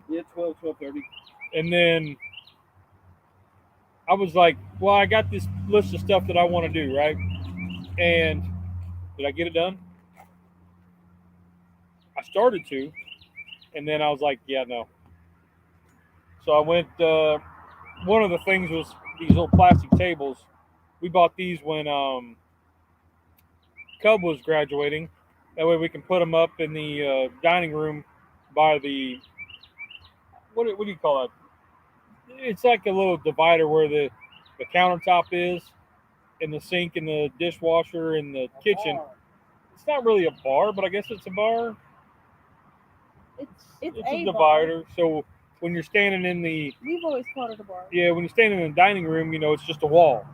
Yeah, 12:30. And then I was like, well, I got this list of stuff that I want to do, right? And did I get it done? I started to, and then I was like, yeah, no. So I went, one of the things was these little plastic tables. We bought these when Cub was graduating. That way we can put them up in the dining room by the, what do you call it? It's like a little divider where the countertop is, and the sink and the dishwasher and the kitchen. It's not really a bar, but I guess it's a bar. It's It's a a divider. So when you're standing in the We've always called it a bar. when you're standing in the dining room, it's just a wall.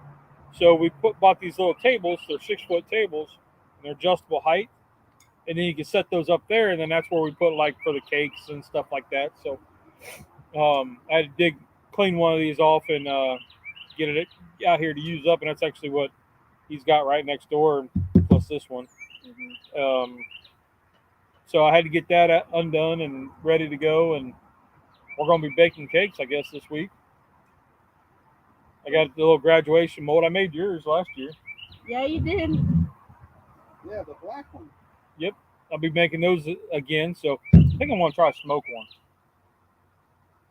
So we bought these little tables. They're 6-foot tables, and they're adjustable height. And then you can set those up there, and then that's where we put like for the cakes and stuff like that. So I had to clean one of these off and get it out here to use up, and that's actually what he's got right next door, plus this one. Mm-hmm. So I had to get that undone and ready to go, and we're going to be baking cakes, I guess, this week. I got the little graduation mold. I made yours last year. Yeah, you did. Yeah, the black one. Yep, I'll be making those again. So I think I want to try a smoke one.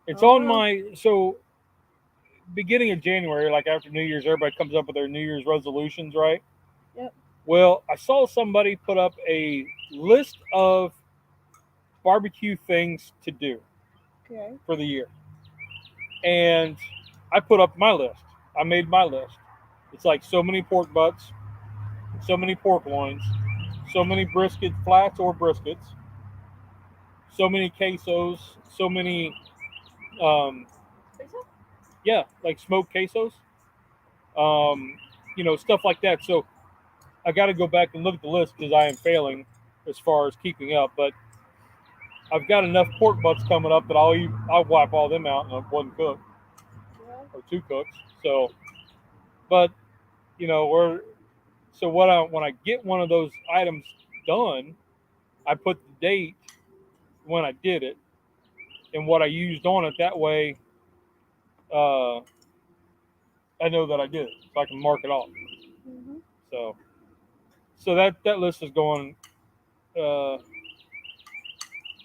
It's on so beginning of January, like after New Year's, everybody comes up with their New Year's resolutions, right? Yep. Well, I saw somebody put up a list of barbecue things to do Okay. for the year. And I put up my list. I made my list. It's like so many pork butts, so many pork loins, so many brisket flats or briskets, so many quesos, so many, like smoked quesos, stuff like that. So I got to go back and look at the list because I am failing as far as keeping up. But I've got enough pork butts coming up that I'll wipe all them out in one cook Yeah. or 2 cooks. So, but when I get one of those items done, I put the date when I did it and what I used on it. That way, I know that I did it, so I can mark it off. Mm-hmm. So that list is going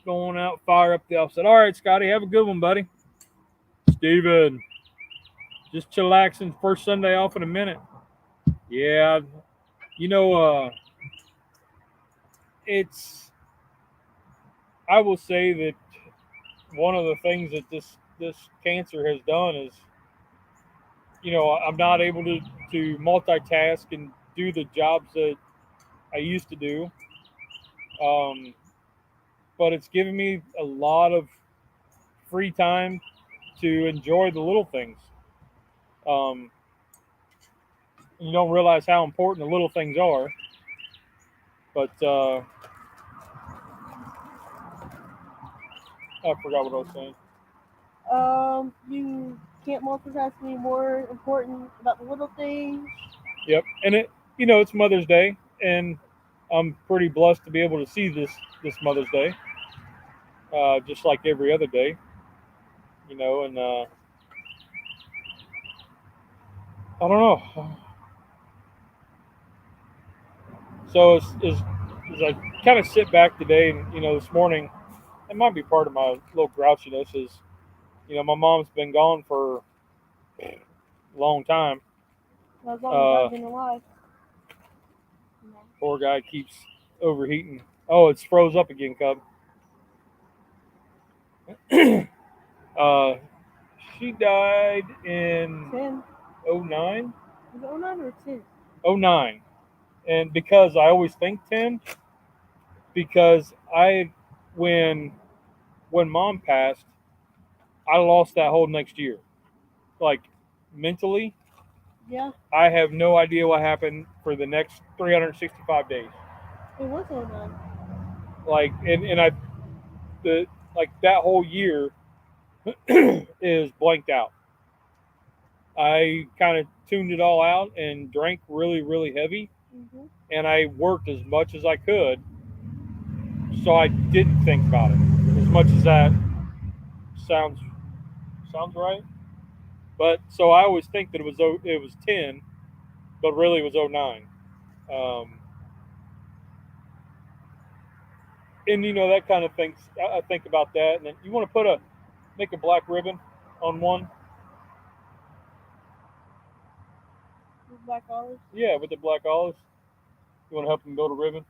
out, fire up the offset. All right, Scotty, have a good one, buddy. Steven, just chillaxing, first Sunday off in a minute. Yeah, I will say that one of the things that this cancer has done is, I'm not able to multitask and do the jobs that I used to do. But it's given me a lot of free time to enjoy the little things. You don't realize how important the little things are. But I forgot what I was saying. You can't multitask any more important about the little things. Yep. And it's Mother's Day, and I'm pretty blessed to be able to see this Mother's Day. Just like every other day. And I don't know. So as I kind of sit back today, and this morning, it might be part of my little grouchiness is You know, my mom's been gone for a long time. As long as I've been alive. No. Poor guy keeps overheating. Oh, it's froze up again, Cub. She died in 10. 09? Was it 09 or 10? 09. And because I always think 10, because when Mom passed, I lost that whole next year. Like, mentally, Yeah, I have no idea what happened for the next 365 days. it was 09. Like, and like that whole year is blanked out. I kind of tuned it all out and drank really, really heavy, Mm-hmm. and I worked as much as I could, so I didn't think about it. As much as that sounds right, but so I always think that it was 10, but really it was 09. And you know, that kind of things. I think about that, and then you want to make a black ribbon on one. With black olives. Yeah, with the black olives. You want to help them build a ribbon?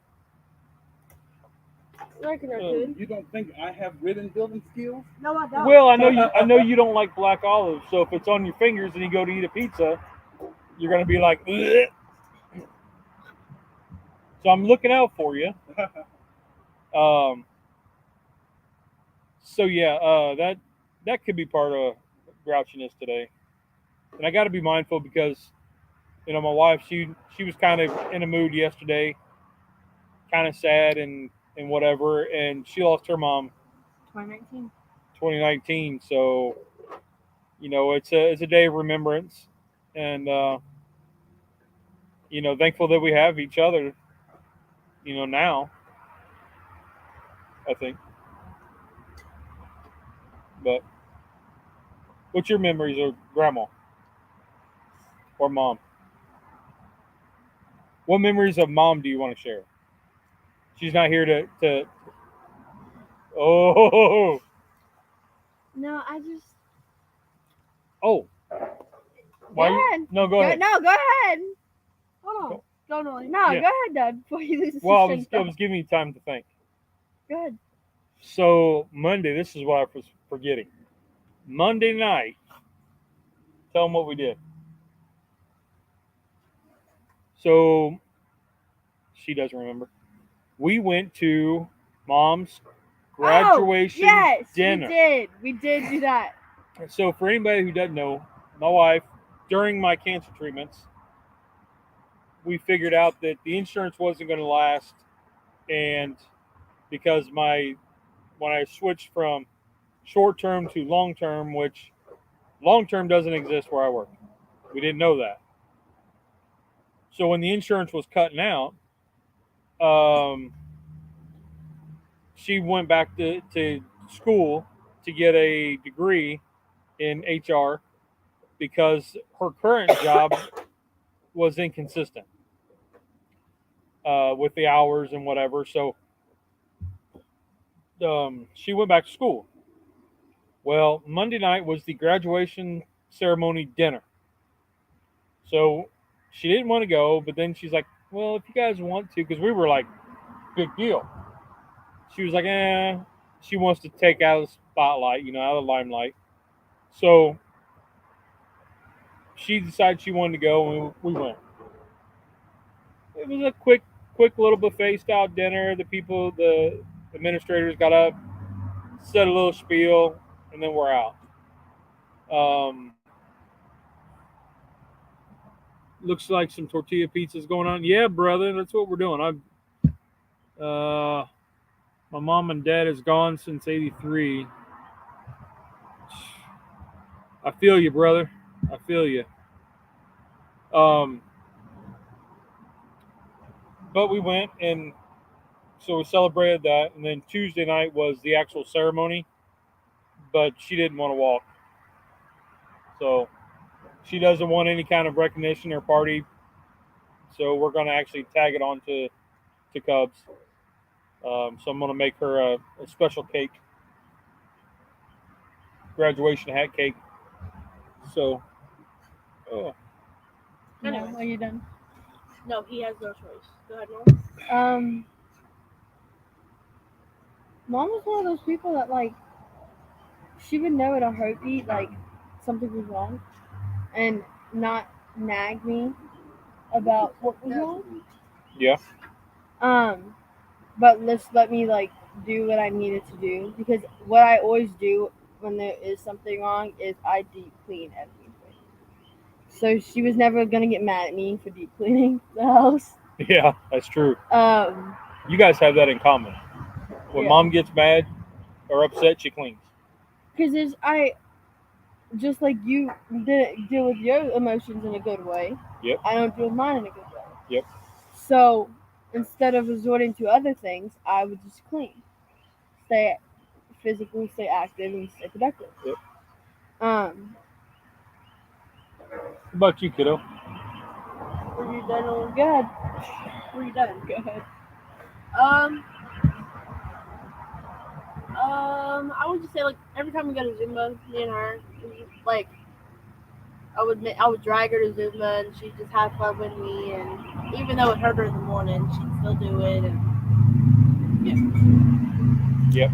I reckon I could. You don't think I have ribbon building skills? No, I don't. Well, I know you don't like black olives, so if it's on your fingers and you go to eat a pizza, you're gonna be like, ugh. So I'm looking out for you. So yeah, that could be part of grouchiness today, and I got to be mindful because, you know, my wife she was kind of in a mood yesterday, kind of sad and whatever, and she lost her mom 2019. So, you know, it's a day of remembrance, and you know, thankful that we have each other, you know, now, I think. But what's your memories of grandma or mom? What memories of mom do you want to share? She's not here to oh No, I just. oh. Why? Go ahead. No, go ahead. No, go ahead. Hold on. Don't know. No, Yeah. go ahead, Dad. Before you lose Well, I the was giving you time to think. Go ahead. So Monday, this is what I was forgetting. Monday night, tell them what we did. So she doesn't remember. We went to Mom's graduation yes, dinner. We did do that. So for anybody who doesn't know, my wife, during my cancer treatments, we figured out that the insurance wasn't going to last, and because when I switched from short term to long term, which long term doesn't exist where I work, we didn't know that. So when the insurance was cutting out, she went back to school to get a degree in HR because her current job was inconsistent with the hours and whatever. So she went back to school. Well, Monday night was the graduation ceremony dinner. So she didn't want to go, but then she's like, well, if you guys want to, because we were like, big deal. She was like, she wants to take out the spotlight, you know, out of the limelight. So she decided she wanted to go, and we went. It was a quick little buffet style dinner. The administrators got up, said a little spiel, and then we're out. Looks like some tortilla pizza's going on. Yeah, brother, that's what we're doing. My mom and dad is gone since '83. I feel you, brother. I feel you. But we went, and so we celebrated that, and then Tuesday night was the actual ceremony, but she didn't want to walk. So she doesn't want any kind of recognition or party. So we're going to actually tag it on to Cubs. So I'm going to make her a special cake. graduation hat cake. So, oh, No, Anyways. are you done? No, he has no choice. Go ahead, Mom. Mom was one of those people that like she would know at a heartbeat like something was wrong, and not nag me about what was wrong. yeah, But let me like do what I needed to do, because what I always do when there is something wrong is I deep clean everything. So she was never gonna get mad at me for deep cleaning the house. yeah, that's true. Um, You guys have that in common. When Yeah. Mom gets mad or upset, she cleans. because I just like you didn't deal with your emotions in a good way. Yep. I don't deal with mine in a good way. Yep. So instead of resorting to other things, I would just clean, stay physical, stay active, and stay productive. Yep. Um, What about you, kiddo? were you done on good? Were you done? Go ahead. I would just say like every time we go to Zumba, me and her, like I would drag her to Zumba and she'd just have fun with me, and even though it hurt her in the morning, she'd still do it. And Yep.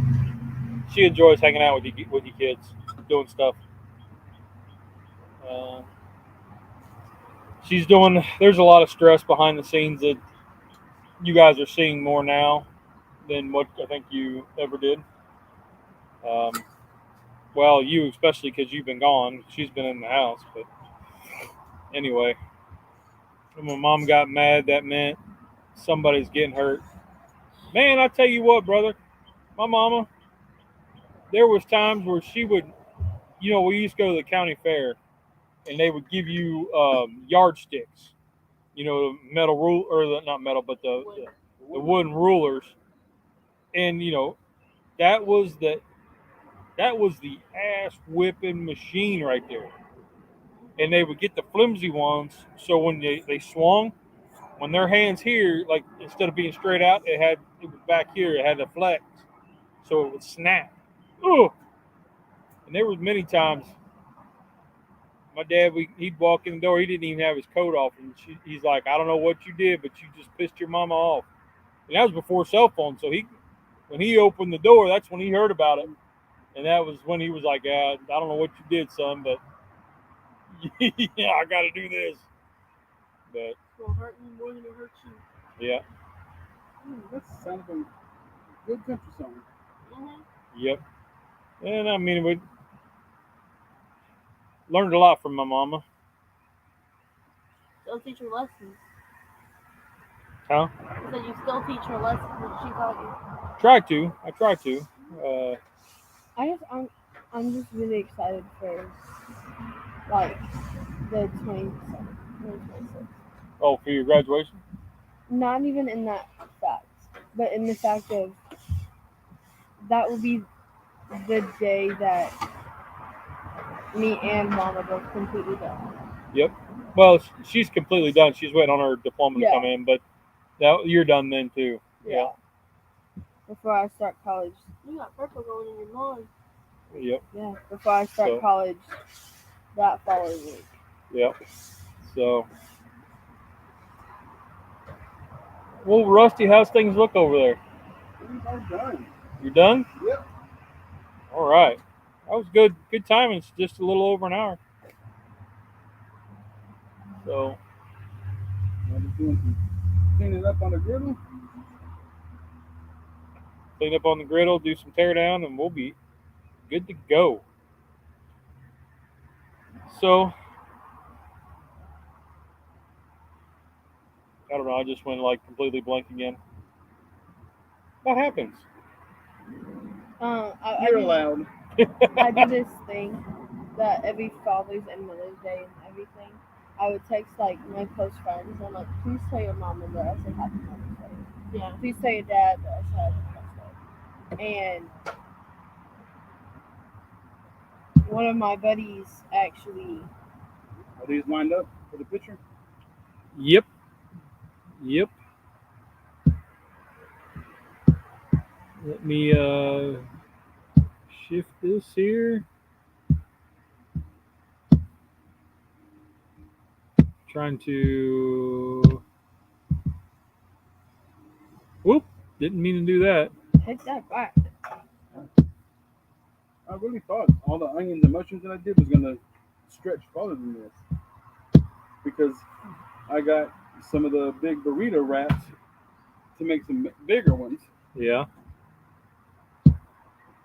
She enjoys hanging out with you kids, doing stuff. She's doing. There's a lot of stress behind the scenes that you guys are seeing more now than what I think you ever did. Well, you especially because you've been gone. She's been in the house, but anyway, when my mom got mad, that meant somebody's getting hurt. Man, I tell you what, brother, my mama. There was times where she would, we used to go to the county fair, and they would give you yardsticks, metal rule or not metal, but the wooden rulers, and that was the ass whipping machine right there. And they would get the flimsy ones, so when they swung, when their hands here, like instead of being straight out, it was back here, it had a flex, so it would snap. Ugh. And there was many times my dad, he'd walk in the door, he didn't even have his coat off, and he's like, I don't know what you did, but you just pissed your mama off. And that was before cell phones, so when he opened the door, that's when he heard about it. And that was when he was like, I don't know what you did, son, but yeah, I got to do this. But it's gonna hurt me more than it hurts you. yeah, That sounds like a good country song. yep. And I mean, we learned a lot from my mama. Still teach her lessons. Huh? I said you still teach her lessons that she taught you. I try to. I'm just really excited for like the 2026. Oh, for your graduation? Not even in that fact, but in the fact of that will be the day that me and Mama both completely done. Yep. Well, she's completely done. She's waiting on her diploma to come in, but you're done then too. Yeah. Before I start college. You got purple going in your mind. Yep. Yeah. Before I start college that following week. Yep. So, well, Rusty, how's things look over there? I'm done. You're done? Yep. All right. That was good. Good timing. It's just a little over an hour. So, I'm just doing some cleaning up on the griddle. clean up on the griddle, do some tear down, and we'll be good to go. So, I don't know. I just went like completely blank again. What happens? You're allowed. I do this thing that every Father's and Mother's Day and everything, I would text like my close friends. I'm like, please tell your mom and dad I said Happy Mother's Day. Yeah. Please tell your dad that I said Happy Mother's Day. And one of my buddies actually. Are these lined up for the picture? Yep. Let me shift this here. Trying to. Whoop! Didn't mean to do that. Take that back. I really thought all the onions and mushrooms that I did was gonna stretch farther than this, because I got some of the big burrito wraps to make some bigger ones. Yeah.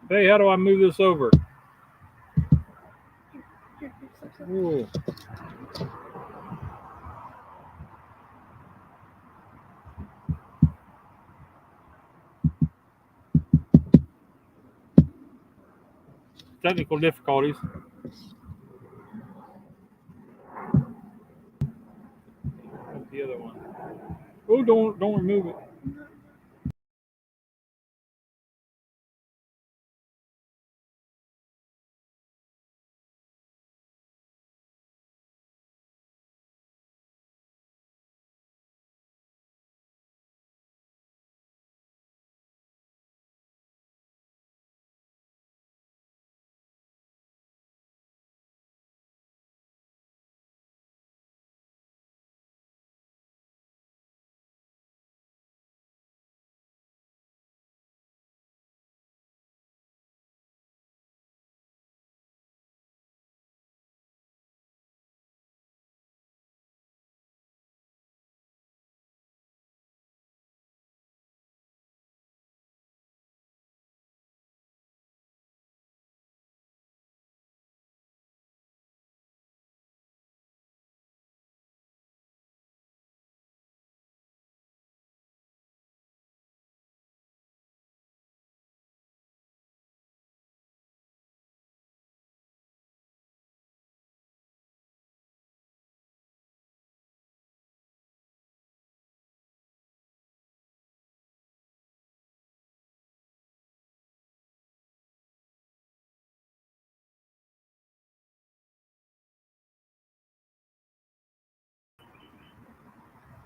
Hey, how do I move this over? Ooh. Technical difficulties. The other one. Oh, don't remove it.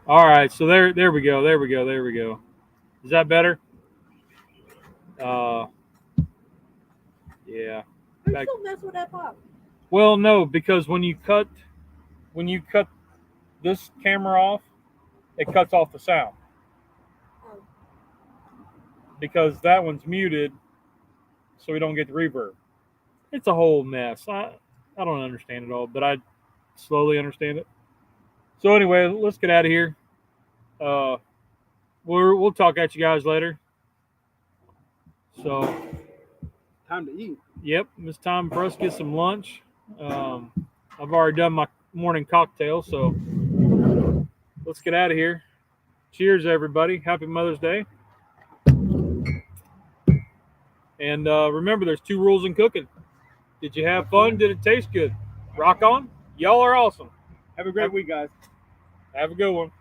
All right, so there we go. Is that better? Yeah. I Back- still mess with that pop. Well, no, because when you cut this camera off, it cuts off the sound. Oh. Because that one's muted, so we don't get the reverb. It's a whole mess. I don't understand it all, but I slowly understand it. So anyway, let's get out of here. We'll talk at you guys later. So, Time to eat. yep, it's time for us to get some lunch. I've already done my morning cocktail, so let's get out of here. Cheers, everybody. Happy Mother's Day. And remember, there's 2 rules in cooking. Did you have fun? Did it taste good? Rock on. Y'all are awesome. Have a great week, guys. Have a good one.